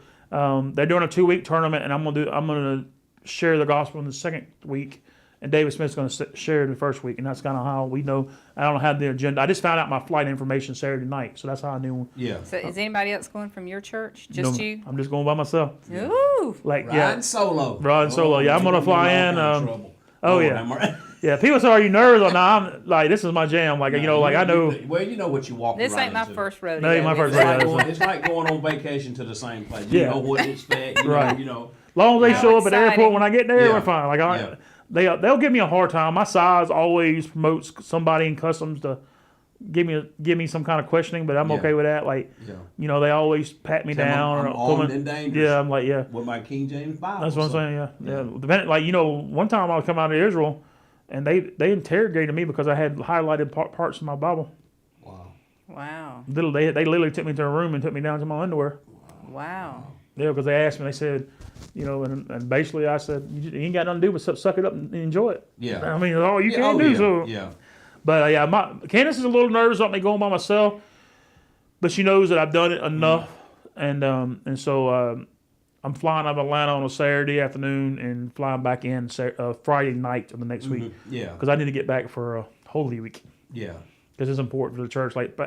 Speaker 2: they're doing a 2-week tournament, and I'm gonna share the gospel in the second week, and David Smith's going to share in the first week, and that's kind of how we know. I don't have the agenda. I just found out my flight information Saturday night, so that's how I knew.
Speaker 1: Yeah.
Speaker 3: So is anybody else going from your church? Just you?
Speaker 2: I'm just going by myself.
Speaker 3: Ooh.
Speaker 1: Riding solo.
Speaker 2: Riding solo. Yeah, I'm going to fly in. Yeah. People say, "Are you nervous?" Or no, I'm like, this is my jam. Like, I know.
Speaker 1: Well, you know what you walk.
Speaker 3: This ain't my first rodeo.
Speaker 2: No, ain't my first rodeo.
Speaker 1: It's like going on vacation to the same place. You know what to expect.
Speaker 2: Right. Long as they show up at the airport when I get there, we're fine. Like, they'll give me a hard time. My size always promotes somebody in customs to give me some kind of questioning, but I'm
Speaker 1: Yeah.
Speaker 2: okay with that. Like,
Speaker 1: Yeah.
Speaker 2: they always pat me
Speaker 1: Tell 'em
Speaker 2: down.
Speaker 1: I'm
Speaker 2: pull
Speaker 1: armed
Speaker 2: me-
Speaker 1: and dangerous.
Speaker 2: Yeah, I'm like, yeah.
Speaker 1: With my King James Bible.
Speaker 2: That's what I'm
Speaker 1: so-
Speaker 2: saying. Yeah. Depending, like, one time I was coming out of Israel, and they interrogated me because I had highlighted parts of my Bible.
Speaker 1: Wow.
Speaker 3: Wow.
Speaker 2: They literally took me to a room and took me down to my underwear.
Speaker 3: Wow.
Speaker 2: Yeah, because they asked me. They said, and basically I said, you ain't got nothing to do but suck it up and enjoy it.
Speaker 1: Yeah.
Speaker 2: I mean, that's all you can do.
Speaker 1: Yeah.
Speaker 2: So,
Speaker 1: Yeah.
Speaker 2: but Candace is a little nervous about me going by myself, but she knows that I've done it enough, and so I'm flying out of Atlanta on a Saturday afternoon and flying back in Friday night of the next week
Speaker 1: Yeah.
Speaker 2: because I need to get back for a Holy Week
Speaker 1: Yeah.
Speaker 2: because it's important for the church, like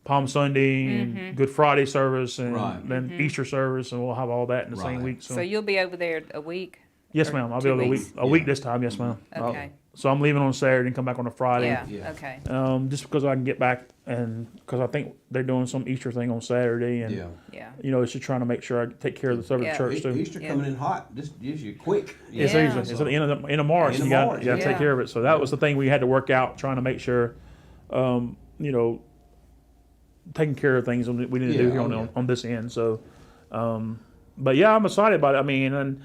Speaker 2: Palm Sunday and Good Friday service and
Speaker 1: Right.
Speaker 2: then Easter service, and we'll have all that in the same
Speaker 1: Right.
Speaker 2: week.
Speaker 3: So you'll be over there a week?
Speaker 2: Yes,
Speaker 3: or
Speaker 2: ma'am. I'll be
Speaker 3: 2
Speaker 2: able
Speaker 3: weeks?
Speaker 2: a week this time. Yes, ma'am.
Speaker 3: Okay.
Speaker 2: So I'm leaving on Saturday and come back on a Friday.
Speaker 3: Yeah.
Speaker 1: Yeah.
Speaker 3: Okay.
Speaker 2: Just because I can get back and because I think they're doing some Easter thing on Saturday, and
Speaker 1: Yeah.
Speaker 3: Yeah.
Speaker 2: it's just trying to make sure I take care of the service
Speaker 3: Yeah.
Speaker 2: church too.
Speaker 1: Easter
Speaker 3: Yeah.
Speaker 1: coming in hot. Just gives you quick.
Speaker 2: It's
Speaker 3: Yeah.
Speaker 2: easy. It's at the end of March.
Speaker 1: End of
Speaker 2: You got
Speaker 1: March,
Speaker 2: to take
Speaker 3: yeah.
Speaker 2: care of it. So that was the thing we had to work out, trying to make sure, taking care of things we need to do here on this end. So, but yeah, I'm excited about it. I mean, and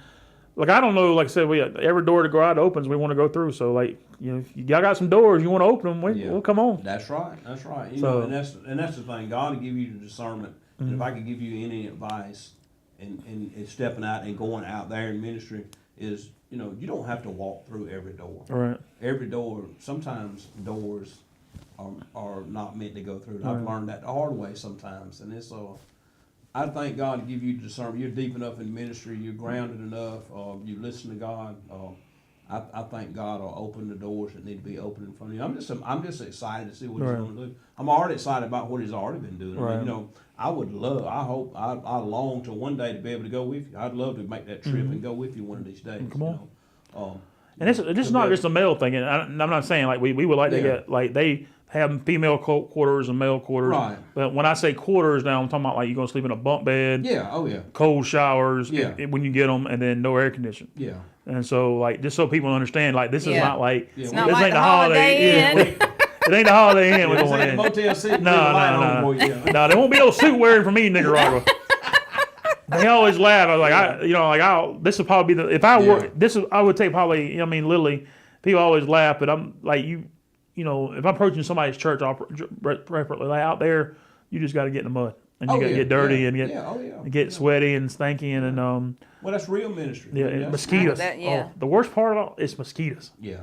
Speaker 2: like I don't know, like I said, every door to go out opens, we want to go through. So like if y'all got some doors, you want to open them, we'll come on.
Speaker 1: That's right. That's right. You
Speaker 2: So-
Speaker 1: know, and that's the thing. God will give you the discernment. And if I could give you any advice in stepping out and going out there in ministry is, you don't have to walk through every door.
Speaker 2: All right.
Speaker 1: Every door, sometimes doors are not meant to go through. And I've learned that the hard way sometimes. And it's I thank God to give you discernment. You're deep enough in ministry. You're grounded enough. You listen to God. I think God will open the doors that need to be opened in front of you. I'm just excited to see what He's going to do. I'm already excited about what He's already been doing. I mean, I would love. I hope. I long to one day to be able to go with you. I'd love to make that trip and go with you one of these days.
Speaker 2: Come on.
Speaker 1: And
Speaker 2: it's not just a male thing. And I'm not saying like we would like to get like they have female quarters and male quarters.
Speaker 1: Right.
Speaker 2: But when I say quarters now, I'm talking about like you're going to sleep in a bump bed.
Speaker 1: Yeah. Oh yeah.
Speaker 2: Cold showers
Speaker 1: Yeah.
Speaker 2: when you get them, and then no air conditioning.
Speaker 1: Yeah.
Speaker 2: And so, like, just so people understand, like, this is
Speaker 3: Yeah.
Speaker 2: not like
Speaker 1: It's
Speaker 3: not
Speaker 2: this
Speaker 3: like
Speaker 2: ain't
Speaker 3: the
Speaker 2: the
Speaker 3: Holiday Inn.
Speaker 2: It ain't the Holiday Inn. We're
Speaker 1: This
Speaker 2: going
Speaker 1: ain't
Speaker 2: in.
Speaker 1: Motel 6.
Speaker 2: No.
Speaker 1: Yeah.
Speaker 2: No, there won't be no suit wearing for me in Nicaragua. They always laugh. I was like, this would probably be if I were I would take probably. Literally, people always laugh, but I'm like if I'm approaching somebody's church, I'll preferably like out there. You just got to get in the mud. And you got to get dirty and get sweaty and stinky and
Speaker 1: Well, that's real ministry.
Speaker 2: and mosquitoes.
Speaker 3: Yeah.
Speaker 2: Oh, the worst part of it is mosquitoes.
Speaker 1: Yeah.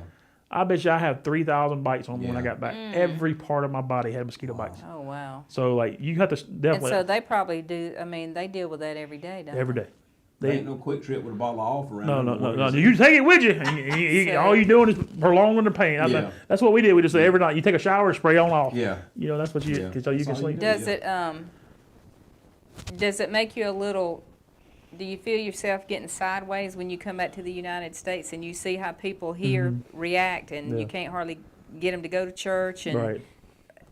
Speaker 2: I bet you I have 3,000 bites on me when I
Speaker 1: Yeah.
Speaker 2: got back. Every part of my body had mosquito bites.
Speaker 3: Oh, wow.
Speaker 2: So like you have to
Speaker 3: And
Speaker 2: definitely
Speaker 3: so they probably do, they deal with that every day, don't
Speaker 2: every
Speaker 3: they?
Speaker 2: day.
Speaker 1: There ain't no quick trip with a bottle of off around.
Speaker 2: No. You take it with you. And
Speaker 3: So-
Speaker 2: all you're doing is prolonging the pain.
Speaker 1: Yeah.
Speaker 2: That's what we did. We just say every night you take a shower, spray on off.
Speaker 1: Yeah.
Speaker 2: That's what you so you
Speaker 1: That's
Speaker 2: can
Speaker 1: all
Speaker 2: sleep.
Speaker 1: do.
Speaker 3: Does it make you a little, do you feel yourself getting sideways when you come back to the United States and you see how people here react and
Speaker 2: Yeah.
Speaker 3: you can't hardly get them to go to church? And
Speaker 2: Right.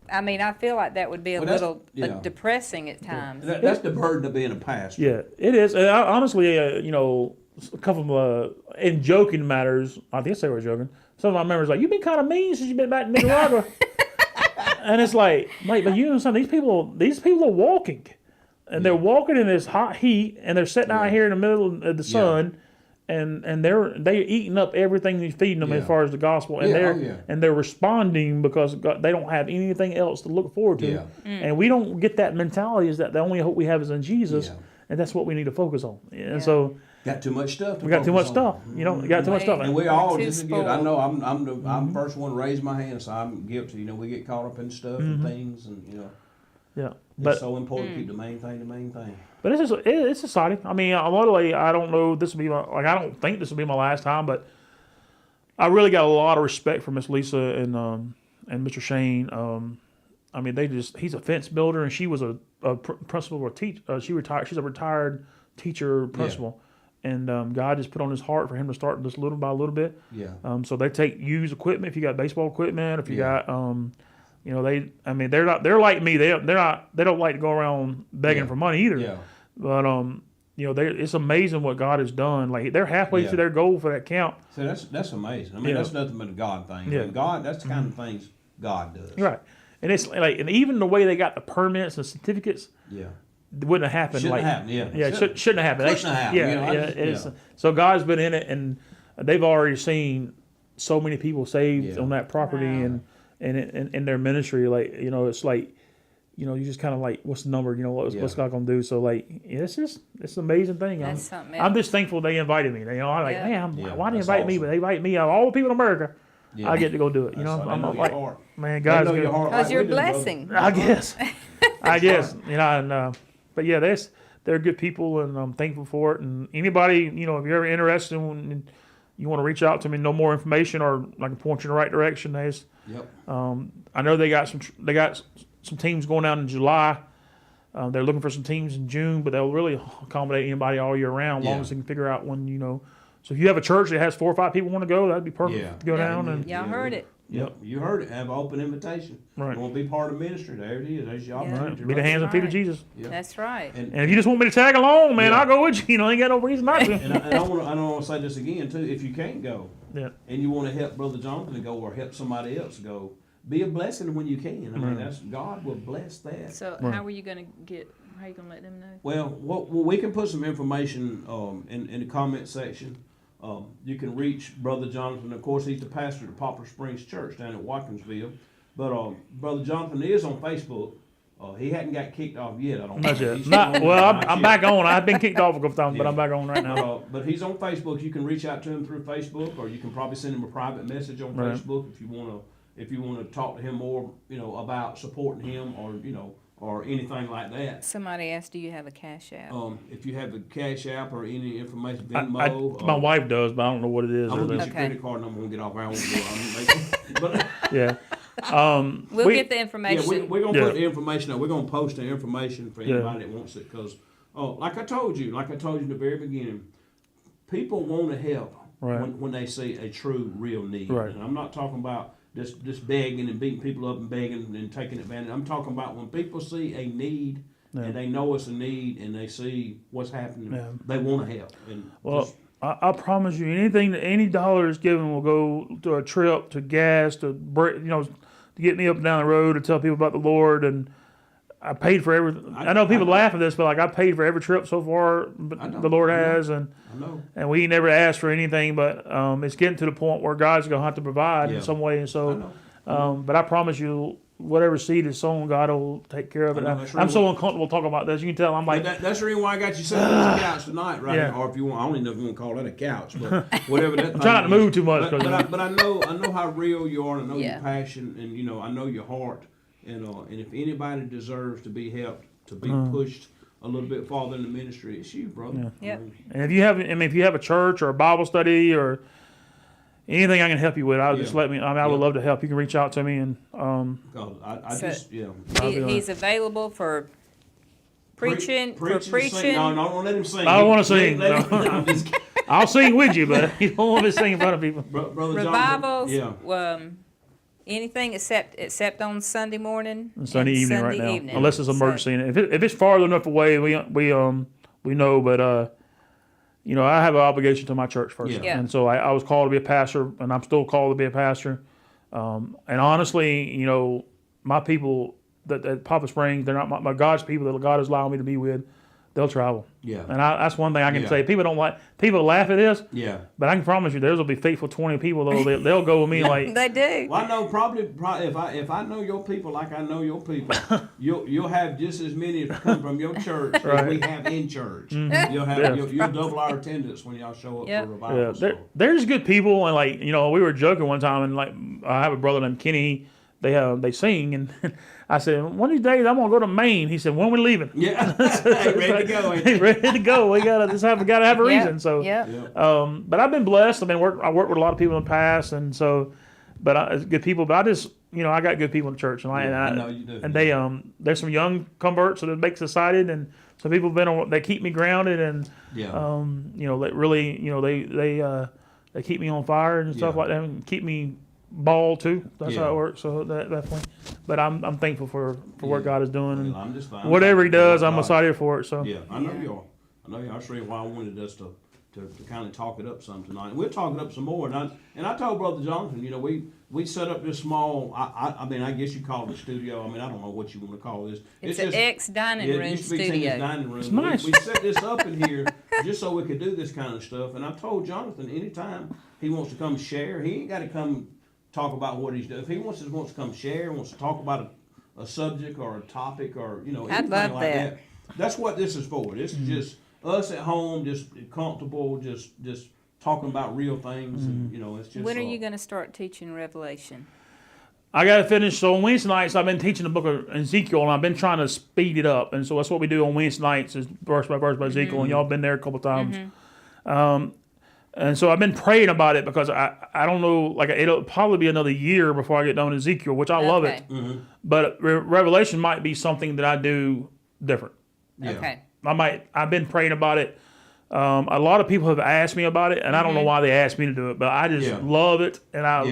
Speaker 3: I feel like that would be a
Speaker 1: Well, that's-
Speaker 3: little
Speaker 1: yeah.
Speaker 3: depressing at times.
Speaker 1: That's the burden of being a pastor.
Speaker 2: Yeah, it is. And honestly, a couple of in joking matters. I guess they were joking. Some of my members like, "You've been kind of mean since you've been back in Nicaragua," and it's like, but you know something? These people are walking, and they're walking in this hot heat, and they're sitting out here in the middle of the sun, and they're eating up everything you're feeding them as
Speaker 1: Yeah.
Speaker 2: far as the gospel, and
Speaker 1: Yeah,
Speaker 2: they're responding because they don't have anything else to look forward to,
Speaker 1: Yeah.
Speaker 2: and we don't get that mentality is that the only hope we have is in Jesus,
Speaker 1: Yeah.
Speaker 2: and that's what we need to focus on, and
Speaker 3: Yeah.
Speaker 2: so.
Speaker 1: Got too much stuff.
Speaker 2: We got too much stuff, we got too much stuff.
Speaker 1: And we all
Speaker 3: Too
Speaker 1: just get. I
Speaker 3: spoiled.
Speaker 1: know I'm the first one to raise my hand, so I'm guilty. We get caught up in stuff and things, and
Speaker 2: Yeah,
Speaker 1: it's
Speaker 2: but
Speaker 1: so important to keep the main thing.
Speaker 2: but it's exciting. Literally, I don't know. This will be I don't think this will be my last time, but I really got a lot of respect for Miss Lisa and Mr. Shane. He's a fence builder, and she was a principal or teacher. She retired. She's a retired teacher principal, and God just put on his heart for him to start this little by little bit.
Speaker 1: Yeah.
Speaker 2: So they take used equipment. If you got baseball equipment, if you got they're like me. They don't like to go around begging for money either.
Speaker 1: Yeah.
Speaker 2: But it's amazing what God has done. Like they're halfway
Speaker 1: Yeah.
Speaker 2: to their goal for that count.
Speaker 1: So that's amazing.
Speaker 2: Yeah.
Speaker 1: That's nothing but a God thing.
Speaker 2: Yeah.
Speaker 1: God, that's the kind of things God does.
Speaker 2: Right. And it's like, and even the way they got the permits and certificates,
Speaker 1: Yeah.
Speaker 2: it wouldn't have happened.
Speaker 1: Shouldn't
Speaker 2: like,
Speaker 1: have happened, yeah.
Speaker 2: Yeah, shouldn't have happened.
Speaker 1: Couldn't have happened,
Speaker 2: Yeah,
Speaker 1: you know, I
Speaker 2: yeah.
Speaker 1: just-
Speaker 2: It's,
Speaker 1: yeah.
Speaker 2: So God's been in it, and they've already seen so many people saved
Speaker 1: Yeah.
Speaker 2: on that property
Speaker 3: Wow.
Speaker 2: and in their ministry. Like, it's like, you just kind of like, what's the number? What's
Speaker 1: Yeah.
Speaker 2: God gonna do? So like, it's an amazing thing.
Speaker 3: That's something
Speaker 2: I'm
Speaker 3: else.
Speaker 2: just thankful they invited me. I'm like,
Speaker 3: Yeah.
Speaker 2: man,
Speaker 1: Yeah,
Speaker 2: why they
Speaker 1: that's
Speaker 2: invite me?
Speaker 1: awesome.
Speaker 2: But they invite me out of all the people in America.
Speaker 1: Yeah.
Speaker 2: I get to go do it.
Speaker 1: That's right. They
Speaker 2: I'm
Speaker 1: know your
Speaker 2: like,
Speaker 1: heart.
Speaker 2: man,
Speaker 1: They
Speaker 2: God's
Speaker 1: know your
Speaker 2: good.
Speaker 1: heart
Speaker 3: Because
Speaker 1: like
Speaker 3: you're a
Speaker 1: we do, brother.
Speaker 3: blessing.
Speaker 2: I guess, but yeah, they're good people, and I'm thankful for it. And anybody, if you're ever interested and you want to reach out to me, know more information, or I can point you in the right direction.
Speaker 1: Yep.
Speaker 2: I know they got some teams going out in July. They're looking for some teams in June, but they'll really accommodate anybody all year round, as long
Speaker 1: Yeah.
Speaker 2: as they can figure out when. So if you have a church that has 4 or 5 people want to go, that'd be perfect
Speaker 1: Yeah.
Speaker 2: to go
Speaker 3: Yeah.
Speaker 2: down. And
Speaker 3: Y'all heard it.
Speaker 1: Yep. You heard it. Have an open invitation.
Speaker 2: Right.
Speaker 1: You want to be part of ministry? There it is. There's your
Speaker 3: Yeah.
Speaker 1: opportunity.
Speaker 2: be the hands and feet of
Speaker 3: Right.
Speaker 2: Jesus.
Speaker 1: Yeah.
Speaker 3: That's right.
Speaker 1: And,
Speaker 2: And if you just want me to tag along, man,
Speaker 1: Yeah.
Speaker 2: I'll go with you. Ain't got no reason not to.
Speaker 1: I want to say this again too. If you can't go,
Speaker 2: Yeah.
Speaker 1: and you want to help Brother Jonathan to go or help somebody else go, be a blessing when you can. I mean, that's God will bless that.
Speaker 3: So
Speaker 2: Right.
Speaker 3: how are you gonna how are you gonna let them know?
Speaker 1: Well, we can put some information in the comment section. You can reach Brother Jonathan. Of course, he's the pastor of the Poplar Springs Church down at Watkinsville. But Brother Jonathan is on Facebook. He hadn't got kicked off yet, I don't
Speaker 2: Not
Speaker 1: think.
Speaker 2: yet.
Speaker 1: He's still on there,
Speaker 2: I'm back on. I've been kicked off a couple times, but
Speaker 1: Yeah.
Speaker 2: I'm back on right now.
Speaker 1: But he's on Facebook. You can reach out to him through Facebook, or you can probably send him a private message on
Speaker 2: Right.
Speaker 1: Facebook if you want to talk to him more, about supporting him, or anything like that.
Speaker 3: Somebody asked, do you have a cash app?
Speaker 1: If you have a Cash App or any information,
Speaker 2: I,
Speaker 1: Venmo.
Speaker 2: my wife does, but I don't know what it is.
Speaker 1: I'm
Speaker 2: or
Speaker 1: gonna
Speaker 2: the-
Speaker 1: get your
Speaker 3: Okay.
Speaker 1: credit card and I'm gonna get off. I won't go. But
Speaker 2: Yeah.
Speaker 3: We'll get the
Speaker 1: yeah,
Speaker 3: information.
Speaker 1: we're gonna
Speaker 2: Yeah.
Speaker 1: put the information up. We're gonna post the information for
Speaker 2: Yeah.
Speaker 1: anybody that wants it. Because, like I told you in the very beginning, people want to help
Speaker 2: Right.
Speaker 1: when they see a true, real need.
Speaker 2: Right.
Speaker 1: And I'm not talking about just begging and beating people up and begging and taking advantage. I'm talking about when people see a need.
Speaker 2: Yeah.
Speaker 1: And they know it's a need, and they see what's happening.
Speaker 2: Yeah.
Speaker 1: They want to help. And
Speaker 2: Well,
Speaker 1: just-
Speaker 2: I promise you, any dollar is given will go to a trip, to gas, to get me up and down the road, to tell people about the Lord. And I paid for everything. I know people laugh at this, but like I paid for every trip so far.
Speaker 1: I know,
Speaker 2: The Lord
Speaker 1: I know.
Speaker 2: has, and
Speaker 1: I know.
Speaker 2: we never asked for anything. But it's getting to the point where God's gonna have to provide
Speaker 1: Yeah.
Speaker 2: in some way. And
Speaker 1: I
Speaker 2: so,
Speaker 1: know.
Speaker 2: but I promise you, whatever seed is sown, God will take care of it.
Speaker 1: I know, that's
Speaker 2: I'm
Speaker 1: right.
Speaker 2: so uncomfortable talking about this. You can tell I'm like,
Speaker 1: That's the reason why I got you sitting on this couch tonight, right?
Speaker 2: Yeah.
Speaker 1: Here. Or if you want, I don't even know if you want to call that a couch, but whatever that.
Speaker 2: I'm trying not to move too much.
Speaker 1: But I know how real you are, and I know
Speaker 3: Yeah.
Speaker 1: your passion, and I know your heart, and if anybody deserves to be helped, to be pushed a little bit farther in the ministry, it's you, brother.
Speaker 3: Yeah. Yep.
Speaker 2: And if you have a church or a Bible study or anything I can help you with, just
Speaker 1: Yeah.
Speaker 2: let me. I would
Speaker 1: Yeah.
Speaker 2: love to help. You can reach out to me, and
Speaker 1: Because I
Speaker 3: So-
Speaker 1: just
Speaker 3: He's available for preaching.
Speaker 1: Sing. No, don't let him sing.
Speaker 2: I don't wanna sing,
Speaker 1: Let him-
Speaker 2: no.
Speaker 1: I'm just kidding.
Speaker 2: I'll sing with you, but you don't want me to sing in front of people.
Speaker 1: Brother
Speaker 3: Revivals.
Speaker 1: Jonathan, yeah.
Speaker 3: Anything except on Sunday morning.
Speaker 2: And Sunday
Speaker 3: and
Speaker 2: evening
Speaker 3: Sunday
Speaker 2: right now,
Speaker 3: evening.
Speaker 2: unless it's an
Speaker 3: So-
Speaker 2: emergency. And if it's farther enough away, we know. But I have an obligation to my church first,
Speaker 1: Yeah.
Speaker 3: Yeah.
Speaker 2: and so I was called to be a pastor, and I'm still called to be a pastor. And honestly, my people that at Poplar Springs, they're not my God's people that God has allowed me to be with. They'll travel.
Speaker 1: Yeah.
Speaker 2: And that's one thing I can
Speaker 1: Yeah.
Speaker 2: say. People laugh at this,
Speaker 1: Yeah.
Speaker 2: but I can promise you, there'll be faithful 20 people they'll go with me like.
Speaker 3: They do.
Speaker 1: Well, I know probably if I know your people like I know your people, you'll have just as many come from your church as
Speaker 2: Right.
Speaker 1: we have in church. You'll have
Speaker 2: Yeah.
Speaker 1: you'll double our attendance when y'all show up
Speaker 3: Yep.
Speaker 1: for revival.
Speaker 2: Yeah,
Speaker 1: so.
Speaker 2: they're just good people, and we were joking one time, and I have a brother named Kenny. They sing, and I said, one of these days I'm gonna go to Maine. He said, when we leaving?
Speaker 1: Yeah, hey, ready to go. Ain't
Speaker 2: Hey,
Speaker 1: you?
Speaker 2: ready to go. We gotta have a reason. So,
Speaker 3: Yep.
Speaker 1: Yeah.
Speaker 2: but I've been blessed. I worked with a lot of people in the past, and so, it's good people. But I just, I got good people in the church, and
Speaker 1: I know you do.
Speaker 2: And they, there's some young converts, so that makes us excited, and some people have been on. They keep me grounded, and
Speaker 1: Yeah.
Speaker 2: that really, they keep me on fire and stuff
Speaker 1: Yeah.
Speaker 2: like that, and keep me ball too. That's
Speaker 1: Yeah.
Speaker 2: how it works. So that point, but I'm thankful for what
Speaker 1: Yeah.
Speaker 2: God is doing, and
Speaker 1: Well, I'm just fine.
Speaker 2: whatever He does, I'm
Speaker 1: God.
Speaker 2: excited for it. So
Speaker 1: Yeah, I know
Speaker 3: Yeah.
Speaker 1: you are. I know you are. That's really why I wanted us to to kind of talk it up some tonight. And we'll talk it up some more. And I told Brother Jonathan, you know, we set up this small, I mean, I guess you call it a studio. I mean, I don't know what you want to call this.
Speaker 3: It's an ex-dining room
Speaker 1: It used to be Tina's
Speaker 3: studio.
Speaker 1: dining room.
Speaker 2: It's nice.
Speaker 1: We set this up in here just so we could do this kind of stuff. And I told Jonathan, anytime he wants to come share, he ain't got to come talk about what he's doing. If he wants to come share, wants to talk about a subject or a topic or, you know, anything
Speaker 3: love
Speaker 1: like
Speaker 3: that.
Speaker 1: that. That's what this is for. This is just us at home, just comfortable, just talking about real things. And, you know, it's just.
Speaker 3: When are you going to start teaching Revelation?
Speaker 2: I got to finish. So on Wednesday nights, I've been teaching the book of Ezekiel, and I've been trying to speed it up. And so that's what we do on Wednesday nights is verse by verse by Ezekiel, and y'all been there a couple times. And so I've been praying about it because I don't know, like it'll probably be another year before I get done with Ezekiel, which I love it. But Revelation might be something that I do different.
Speaker 1: Yeah.
Speaker 3: Okay.
Speaker 2: I've been praying about it. A lot of people have asked me about it, and I don't know why they asked me to do it, but I just love it, and I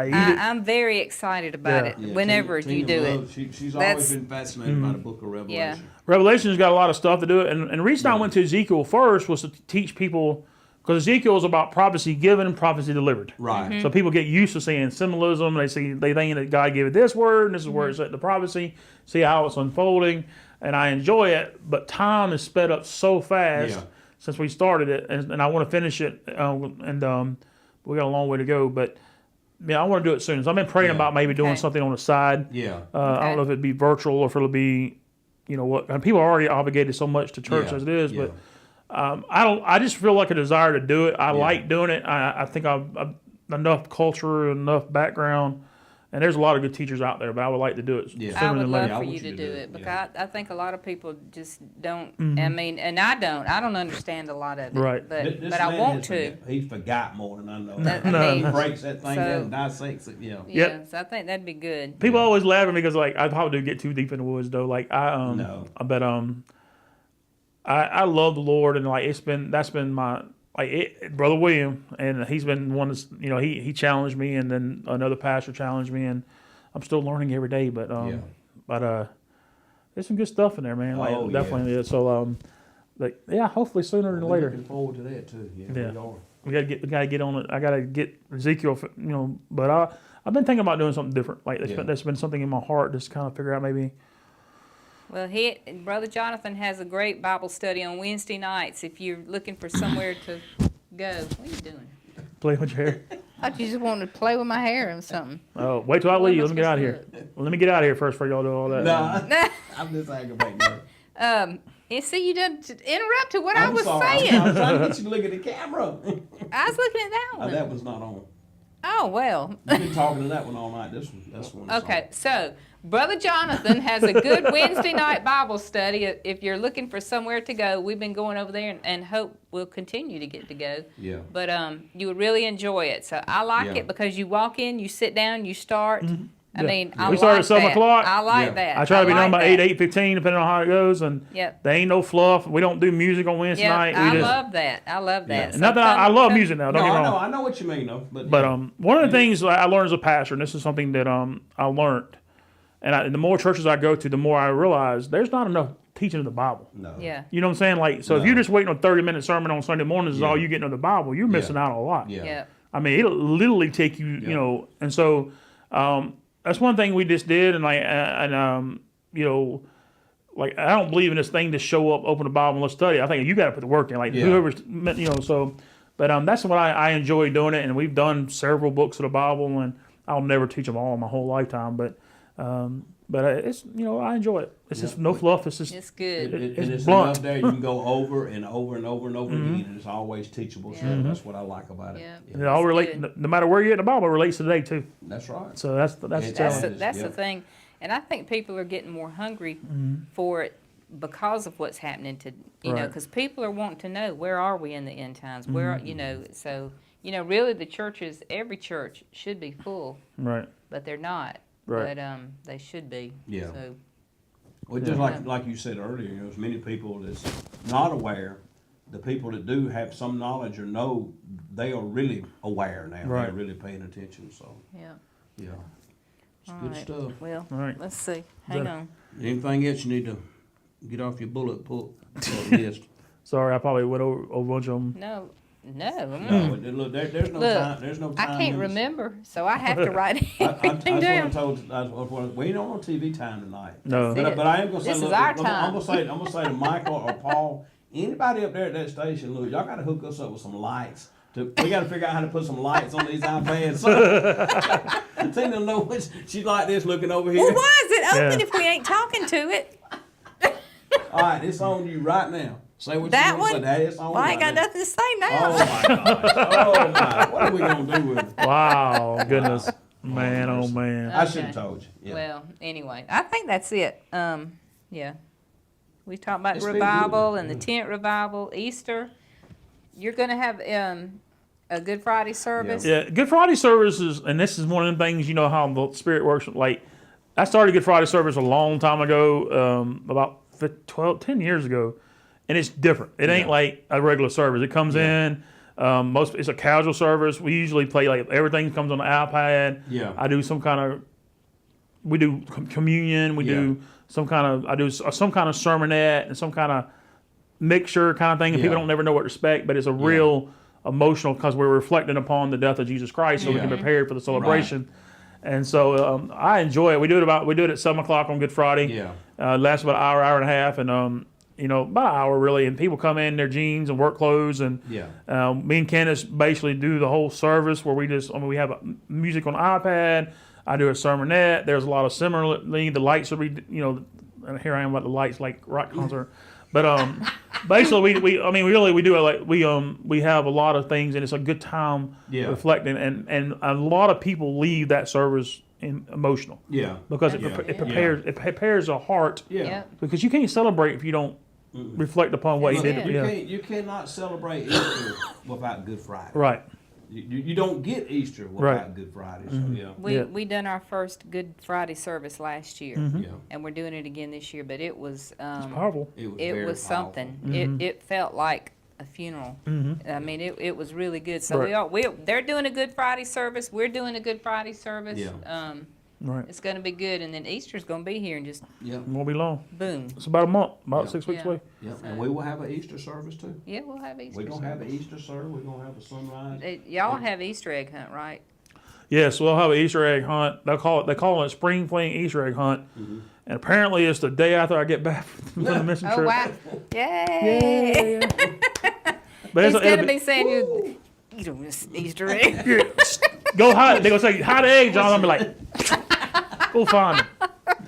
Speaker 2: eat it.
Speaker 3: I'm very excited about it.
Speaker 1: Yeah,
Speaker 3: Whenever
Speaker 1: Tina
Speaker 3: you do
Speaker 1: loves,
Speaker 3: it,
Speaker 1: she's
Speaker 3: That's-
Speaker 1: always been fascinated by the book of Revelation.
Speaker 3: Yeah.
Speaker 2: Revelation's got a lot of stuff to do it, and the reason I went to Ezekiel first was to teach people, because Ezekiel is about prophecy given and prophecy delivered.
Speaker 1: Right.
Speaker 2: So people get used to seeing symbolism. They think that God gave it this word, and this is where it's at the prophecy. See how it's unfolding, and I enjoy it. But time is sped up so fast since we started it, and I want to finish it. And we got a long way to go, but I want to do it soon. So I've been praying about maybe doing something on the side.
Speaker 1: Yeah.
Speaker 2: I don't know if it'd be virtual or if it'll be, you know what? And people are already obligated so much to church as it is, but. I just feel like a desire to do it. I like doing it. I think I've enough culture, enough background, and there's a lot of good teachers out there. But I would like to do it
Speaker 1: Yeah.
Speaker 3: I
Speaker 2: sooner
Speaker 3: would
Speaker 2: than
Speaker 3: love
Speaker 2: later.
Speaker 1: I
Speaker 3: for
Speaker 1: want
Speaker 3: you to do it because
Speaker 1: yeah.
Speaker 3: I think a lot of people just don't. I mean, and I don't understand a lot of it.
Speaker 2: Right.
Speaker 3: But
Speaker 1: This
Speaker 3: I
Speaker 1: man
Speaker 3: want
Speaker 1: has
Speaker 3: to.
Speaker 1: He forgot more than I know.
Speaker 3: I
Speaker 1: He
Speaker 3: mean,
Speaker 1: breaks that thing
Speaker 3: so-
Speaker 1: down and dissects it. Yeah.
Speaker 3: Yeah, so I think that'd be good.
Speaker 2: People always laugh at me because like I probably do get too deep in the woods though. Like
Speaker 1: No.
Speaker 2: I love the Lord, and like that's been my Brother William, and he's been one that's, you know, he challenged me, and then another pastor challenged me, and I'm still learning every day. But there's some good stuff in there, man. Like
Speaker 1: Oh,
Speaker 2: definitely is. So but yeah, hopefully sooner than
Speaker 1: We're
Speaker 2: later.
Speaker 1: looking forward to that too. Yeah.
Speaker 2: Yeah.
Speaker 1: We are.
Speaker 2: We gotta get on it. I gotta get Ezekiel, you know. But I've been thinking about doing something different. Like that's been something in my heart, just kind of figure out maybe.
Speaker 3: Well, Brother Jonathan has a great Bible study on Wednesday nights. If you're looking for somewhere to go, what are you doing?
Speaker 2: Play with your hair.
Speaker 3: I thought you just wanted to play with my hair or something.
Speaker 2: Oh, wait till I
Speaker 3: What am
Speaker 2: leave.
Speaker 3: I
Speaker 2: Let me get out of here. Let me get out of here first before y'all do all that.
Speaker 1: Nah, I'm just aggravating her.
Speaker 3: And see, you didn't interrupt to what I
Speaker 1: I'm
Speaker 3: was
Speaker 1: sorry.
Speaker 3: saying.
Speaker 1: I'm trying to get you to look at the camera.
Speaker 3: I was looking at that one.
Speaker 1: That was not on.
Speaker 3: Oh, well.
Speaker 1: You've been talking to that one all night. That's one. that's
Speaker 3: Okay, so Brother Jonathan has a good Wednesday night Bible study. If you're looking for somewhere to go, we've been going over there and hope we'll continue to get to go.
Speaker 1: Yeah.
Speaker 3: But you would really enjoy it. So I like it because you walk in, you sit down, you start. I mean, I
Speaker 2: We start
Speaker 3: like
Speaker 2: at 7
Speaker 3: that.
Speaker 2: o'clock.
Speaker 3: I like
Speaker 1: Yeah.
Speaker 3: that.
Speaker 2: I try to be done by
Speaker 3: like
Speaker 2: 8:15, depending on how it goes, and
Speaker 3: Yep.
Speaker 2: there ain't no fluff. We don't do music on Wednesday
Speaker 3: Yep,
Speaker 2: night.
Speaker 3: I
Speaker 2: We just
Speaker 3: love that. I love that.
Speaker 1: Yeah.
Speaker 3: So
Speaker 2: nothing. I love music now. Don't
Speaker 1: No,
Speaker 2: get me
Speaker 1: I know.
Speaker 2: wrong.
Speaker 1: I know what you mean, though. But
Speaker 2: One of the things I learned as a pastor, and this is something that I learned, and the more churches I go to, the more I realize there's not enough teaching of the Bible.
Speaker 1: no.
Speaker 3: Yeah.
Speaker 2: You know what I'm saying? Like, so if
Speaker 1: No.
Speaker 2: you're just waiting on 30-minute sermon on Sunday mornings is
Speaker 1: Yeah.
Speaker 2: all you getting of the Bible, you're missing out on a lot.
Speaker 1: Yeah.
Speaker 3: Yeah.
Speaker 2: I mean, it'll literally take you, you know, and so that's one thing we just did, and you know, like I don't believe in this thing to show up, open the Bible, and let's study. I think you got to put the work in, like
Speaker 1: Yeah.
Speaker 2: whoever's, you know. So, but that's what I enjoy doing it, and we've done several books of the Bible, and I'll never teach them all in my whole lifetime, but it's, you know, I enjoy it. It's just no fluff. It's just
Speaker 3: It's good.
Speaker 1: And
Speaker 2: It's
Speaker 1: it's
Speaker 2: blunt.
Speaker 1: enough there you can go over and over and over and over again, and it's always teachable stuff. That's what I like about it.
Speaker 3: Yeah.
Speaker 2: it all
Speaker 3: It's
Speaker 2: relate.
Speaker 3: good.
Speaker 2: No matter where you're at in the Bible, it relates today too.
Speaker 1: That's right.
Speaker 2: So that's the
Speaker 1: That's
Speaker 2: challenge.
Speaker 3: That's
Speaker 1: Yeah.
Speaker 3: the thing, and I think people are getting more hungry for it because of what's happening to you know,
Speaker 2: Right.
Speaker 3: because people are wanting to know where are we in the end times, where you know, so you know, really the churches, every church should be full,
Speaker 2: Right.
Speaker 3: but they're not.
Speaker 2: Right.
Speaker 3: But they should be.
Speaker 1: Yeah.
Speaker 3: So
Speaker 1: Well, just like you said earlier, there's many people that's not aware. The people that do have some knowledge or know, they are really aware now.
Speaker 2: Right.
Speaker 1: They're really paying attention. So
Speaker 3: yeah.
Speaker 1: yeah, it's
Speaker 3: All
Speaker 1: good
Speaker 3: right.
Speaker 1: stuff.
Speaker 3: Well,
Speaker 2: All right.
Speaker 3: let's see. Hang on.
Speaker 1: Anything else you need to get off your bullet list?
Speaker 2: Sorry, I probably went over a bunch of them.
Speaker 3: No.
Speaker 1: No, look, there's no
Speaker 3: Look,
Speaker 1: time. There's no
Speaker 3: I
Speaker 1: time.
Speaker 3: can't
Speaker 1: limits.
Speaker 3: remember, so I have to write
Speaker 1: I
Speaker 3: everything down.
Speaker 1: we ain't on TV time tonight.
Speaker 2: No.
Speaker 3: That's it.
Speaker 1: But I am gonna say,
Speaker 3: This is
Speaker 1: look,
Speaker 3: our
Speaker 1: I'm
Speaker 3: time.
Speaker 1: gonna say to Michael or Paul, anybody up there at that station, look, y'all gotta hook us up with some lights. We gotta figure out how to put some lights on these iPads. So, Tina know which she's like this looking over here.
Speaker 3: Well, why is it open
Speaker 2: Yeah.
Speaker 3: if we ain't talking to it?
Speaker 1: All right, it's on you right now. Say what
Speaker 3: That
Speaker 1: you want to say.
Speaker 3: one?
Speaker 1: That is on
Speaker 3: Well, I ain't
Speaker 1: right
Speaker 3: got
Speaker 1: now.
Speaker 3: nothing to say now.
Speaker 1: Oh my gosh. Oh my. What are we gonna do with it?
Speaker 2: Wow, goodness. Man, oh man.
Speaker 1: I should have
Speaker 3: Okay.
Speaker 1: told you. Yeah.
Speaker 3: Well, anyway, I think that's it. Yeah. We talked about
Speaker 1: It's
Speaker 3: the
Speaker 1: been
Speaker 3: revival
Speaker 1: good.
Speaker 3: and the tent revival, Easter. You're gonna have a Good Friday service.
Speaker 2: Yeah, Good Friday services, and this is one of the things, you know how the Spirit works. Like, I started Good Friday service a long time ago, about 10 years ago, and it's different. It ain't
Speaker 1: Yeah.
Speaker 2: like a regular service. It comes
Speaker 1: Yeah.
Speaker 2: in, it's a casual service. We usually play, like, everything comes on the iPad.
Speaker 1: Yeah.
Speaker 2: I do some kind of, we do communion, we do some kind of, I do some kind of sermonette and some kind of mixture kind of thing, and
Speaker 1: Yeah.
Speaker 2: people don't never know what to expect, but it's a real emotional, because we're reflecting upon the death of Jesus Christ, so we can
Speaker 1: Yeah.
Speaker 2: prepare for the celebration. And so I enjoy it. We do it at 7:00 on Good Friday.
Speaker 1: Yeah.
Speaker 2: Lasts about an hour and a half, and about an hour really. And people come in their jeans and work clothes, and
Speaker 1: Yeah.
Speaker 2: me and Candace basically do the whole service where we have music on iPad. I do a sermonette. There's a lot of similarly. The lights will be, and here I am about the lights like rock concert. But basically, we do it like we have a lot of things, and it's a good time reflecting, and a lot of people leave that service emotional
Speaker 1: Yeah.
Speaker 2: because
Speaker 1: Yeah.
Speaker 2: it prepares a heart,
Speaker 1: Yeah.
Speaker 3: Yeah.
Speaker 2: because you can't celebrate if you don't reflect upon what he
Speaker 3: That's
Speaker 2: did.
Speaker 3: it.
Speaker 1: You cannot celebrate Easter without Good Friday.
Speaker 2: Right.
Speaker 1: You don't get Easter without
Speaker 2: Right.
Speaker 1: Good Friday. So yeah.
Speaker 3: We done our first Good Friday service last year,
Speaker 1: Yeah.
Speaker 3: and we're doing it again this year. But it was
Speaker 2: Powerful.
Speaker 1: It was
Speaker 3: it
Speaker 1: very
Speaker 3: was
Speaker 1: powerful.
Speaker 3: something. It felt like a funeral. I mean, it was really good. So
Speaker 2: Right.
Speaker 3: they're doing a Good Friday service. We're doing a Good Friday service.
Speaker 1: Yeah.
Speaker 2: Right.
Speaker 3: It's going to be good, and then Easter's going to be here and just
Speaker 1: Yeah.
Speaker 2: It won't be long.
Speaker 3: boom.
Speaker 2: It's about a month, about
Speaker 1: Yeah.
Speaker 2: 6 weeks
Speaker 3: Yeah.
Speaker 2: away.
Speaker 1: Yeah. And we will have an Easter service too.
Speaker 3: Yeah, we'll have Easter.
Speaker 1: We're gonna have an
Speaker 3: service.
Speaker 1: Easter service. We're gonna have a sunrise.
Speaker 3: Y'all have Easter egg hunt, right?
Speaker 2: Yes, we'll have an Easter egg hunt. They call it a spring fling Easter egg hunt, and apparently it's the day after I get back from the mission
Speaker 3: Oh
Speaker 2: trip.
Speaker 3: wow! Yay!
Speaker 2: But
Speaker 3: He's
Speaker 2: it'll
Speaker 3: gonna be saying you eat a Easter egg.
Speaker 2: go hide. They gonna say hide the egg, John. I'm gonna be like, go find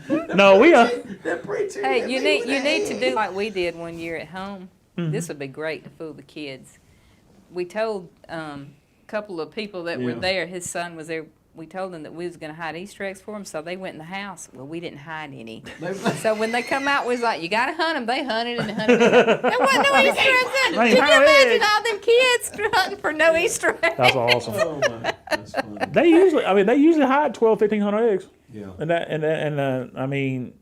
Speaker 2: them. No, we are.
Speaker 3: Hey, you need to do like we did one year at home. This would be great to fool the kids. We told a couple of people that were
Speaker 1: Yeah.
Speaker 3: there. His son was there. We told them that we was going to hide Easter eggs for them, so they went in the house. Well, we didn't hide any. So when they come out, we was like, "You got to hunt them." They hunted and hunted. There wasn't no Easter eggs in it.
Speaker 2: They
Speaker 3: Can you
Speaker 2: hide
Speaker 3: imagine
Speaker 2: eggs.
Speaker 3: all them kids hunting for no Easter eggs?
Speaker 2: That's awesome.
Speaker 1: Oh my, that's funny.
Speaker 2: They usually hide 1,200-1,500 eggs,
Speaker 1: Yeah.
Speaker 2: and I mean,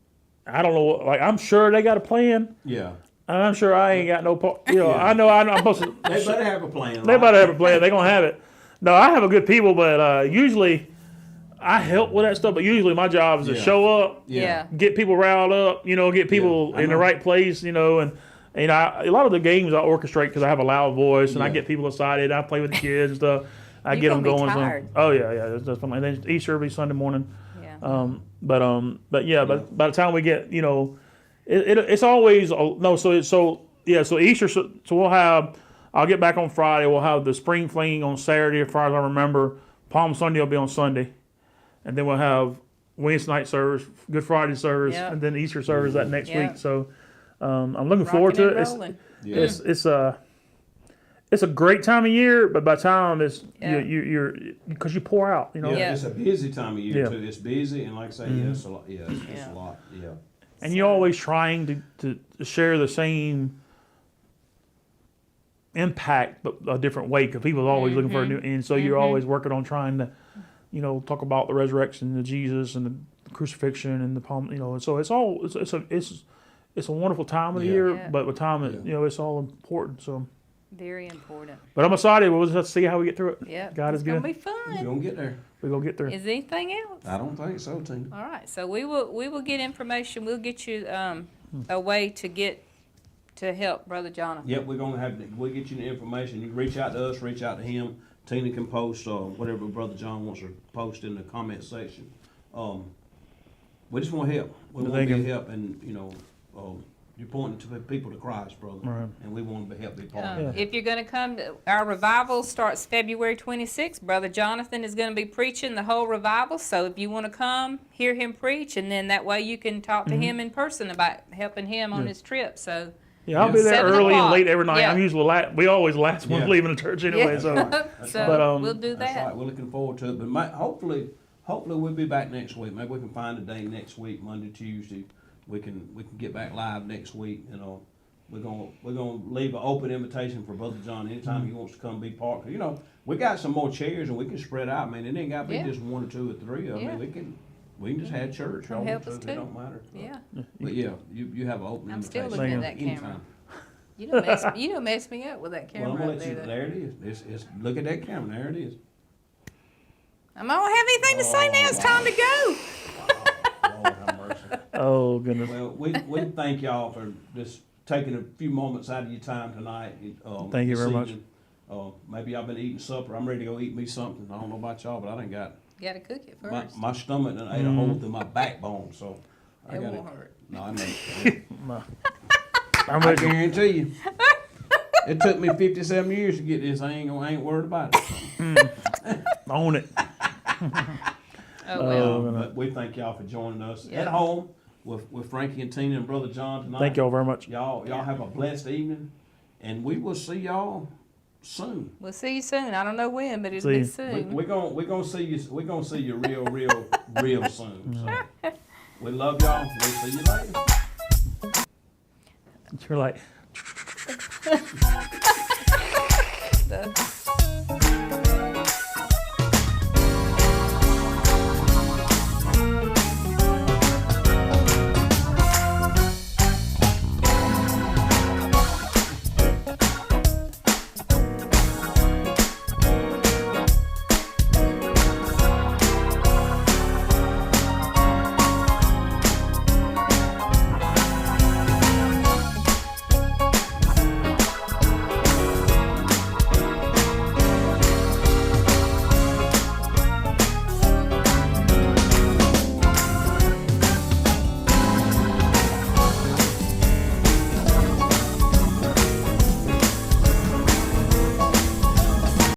Speaker 2: I don't know. Like, I'm sure they got a plan,
Speaker 1: Yeah.
Speaker 2: and I'm sure I ain't got no part.
Speaker 1: Yeah.
Speaker 2: I know I'm supposed to.
Speaker 1: They better have a plan.
Speaker 2: They
Speaker 1: right?
Speaker 2: better have a plan. They're gonna have it. No, I have a good people, but usually I help with that stuff. But usually my job is to
Speaker 1: Yeah.
Speaker 2: show up,
Speaker 3: Yeah.
Speaker 2: get people riled up, get people
Speaker 1: I
Speaker 2: in the
Speaker 1: know.
Speaker 2: right place, and a lot of the games I orchestrate because I have a loud voice and I
Speaker 1: Yeah.
Speaker 2: get people excited. I play with the kids and stuff. I
Speaker 3: You
Speaker 2: get them
Speaker 3: gonna be
Speaker 2: going.
Speaker 3: tired.
Speaker 2: Oh yeah, that's fun. And then Easter will be Sunday morning.
Speaker 3: Yeah.
Speaker 2: But by the time we get, it's always no. So Easter. So we'll have. I'll get back on Friday. We'll have the spring fling on Saturday, as far as I remember. Palm Sunday will be on Sunday, and then we'll have Wednesday night service, Good Friday service,
Speaker 3: Yep.
Speaker 2: and then Easter service that next
Speaker 3: Yep.
Speaker 2: week. So I'm looking forward to
Speaker 3: Rocking
Speaker 2: it.
Speaker 3: and rolling.
Speaker 1: Yeah.
Speaker 2: It's a great time of year, but by the time
Speaker 3: Yeah.
Speaker 2: you're because you pour out,
Speaker 1: Yeah,
Speaker 3: Yeah.
Speaker 1: it's a busy time of year
Speaker 2: Yeah.
Speaker 1: too. It's busy, and like I say, it's a lot. Yeah, it's
Speaker 3: Yeah.
Speaker 1: a lot. Yeah.
Speaker 2: and you're always trying to share the same impact, but a different way, because people are always looking for a new, and so you're always working on trying to, talk about the resurrection of Jesus and the crucifixion and the palm, and so it's a wonderful time of the
Speaker 1: Yeah.
Speaker 2: year,
Speaker 3: Yeah.
Speaker 2: but with time,
Speaker 1: Yeah.
Speaker 2: it's all important. So,
Speaker 3: Very important.
Speaker 2: but I'm excited. We'll just have to see how we get through it.
Speaker 3: Yeah.
Speaker 2: God is
Speaker 3: It's gonna
Speaker 2: good.
Speaker 3: be
Speaker 1: We're
Speaker 3: fun.
Speaker 1: gonna get there.
Speaker 2: We're gonna get through.
Speaker 3: Is there anything else?
Speaker 1: I don't think so, Tina.
Speaker 3: All right. So we will get information. We'll get you a way to get to help Brother Jonathan.
Speaker 1: Yep, we'll get you the information. You can reach out to us, reach out to him. Tina can post whatever Brother John wants to post in the comment section. We just want to help. We want to be help, and you're pointing to people to Christ, brother,
Speaker 2: Right.
Speaker 1: and we want to help be part of it.
Speaker 3: If you're going to come, our revival starts February 26th. Brother Jonathan is going to be preaching the whole revival. So if you want to come, hear him preach, and then that way you can talk to him in person about helping him on his trip. So
Speaker 2: Yeah, I'll be there
Speaker 3: 7
Speaker 2: early and
Speaker 3: o'clock.
Speaker 2: late every night.
Speaker 3: Yeah.
Speaker 2: I'm usually we always last one
Speaker 1: Yeah.
Speaker 2: leaving the church anyway. So
Speaker 3: so
Speaker 2: But,
Speaker 3: we'll do
Speaker 1: That's
Speaker 3: that.
Speaker 1: right. We're looking forward to it. But hopefully we'll be back next week. Maybe we can find a day next week, Monday, Tuesday. We can get back live next week. We're gonna leave an open invitation for Brother John anytime he wants to come be part. We got some more chairs and we can spread out. Man, it ain't got to be
Speaker 3: Yeah.
Speaker 1: just 1 or 2 or 3. I
Speaker 3: Yeah.
Speaker 1: mean, we can just have church.
Speaker 3: Come
Speaker 1: all
Speaker 3: help
Speaker 1: the
Speaker 3: us
Speaker 1: time. It
Speaker 3: too.
Speaker 1: don't matter.
Speaker 3: Yeah.
Speaker 1: But yeah, you have an open
Speaker 3: I'm still
Speaker 1: invitation.
Speaker 3: looking at that
Speaker 1: anytime.
Speaker 3: camera. You don't mess me up with that
Speaker 1: Well,
Speaker 3: camera
Speaker 1: I'm gonna
Speaker 3: up
Speaker 1: let you.
Speaker 3: there.
Speaker 1: There it is. It's look at that camera. There it is.
Speaker 3: I don't have anything to say now. It's time to go.
Speaker 1: Lord have mercy.
Speaker 2: oh goodness.
Speaker 1: Well, we thank y'all for just taking a few moments out of your time tonight.
Speaker 2: Thank you
Speaker 1: this
Speaker 2: very much.
Speaker 1: evening. Maybe y'all been eating supper. I'm ready to go eat me something. I don't know about y'all, but I done got
Speaker 3: You got to cook it
Speaker 1: my,
Speaker 3: first.
Speaker 1: my stomach and ate a hole through my backbone. So I
Speaker 3: It
Speaker 1: got
Speaker 3: won't hurt.
Speaker 1: No, I know.
Speaker 2: I'm
Speaker 1: I
Speaker 2: ready.
Speaker 1: guarantee you. It took me 57 years to get this. I ain't worried about it.
Speaker 2: Own it.
Speaker 3: Oh well.
Speaker 1: But we thank y'all for joining us
Speaker 3: Yeah.
Speaker 1: at home with Frankie and Tina and Brother John tonight.
Speaker 2: Thank y'all very much.
Speaker 1: Y'all have a blessed evening, and we will see y'all soon.
Speaker 3: We'll see you soon. I don't know when, but it'll
Speaker 2: See
Speaker 3: be
Speaker 2: you.
Speaker 3: soon.
Speaker 1: We're gonna see you. We're gonna see you real soon. So we love y'all. We'll see you later.
Speaker 2: You're like.
Speaker 3: The-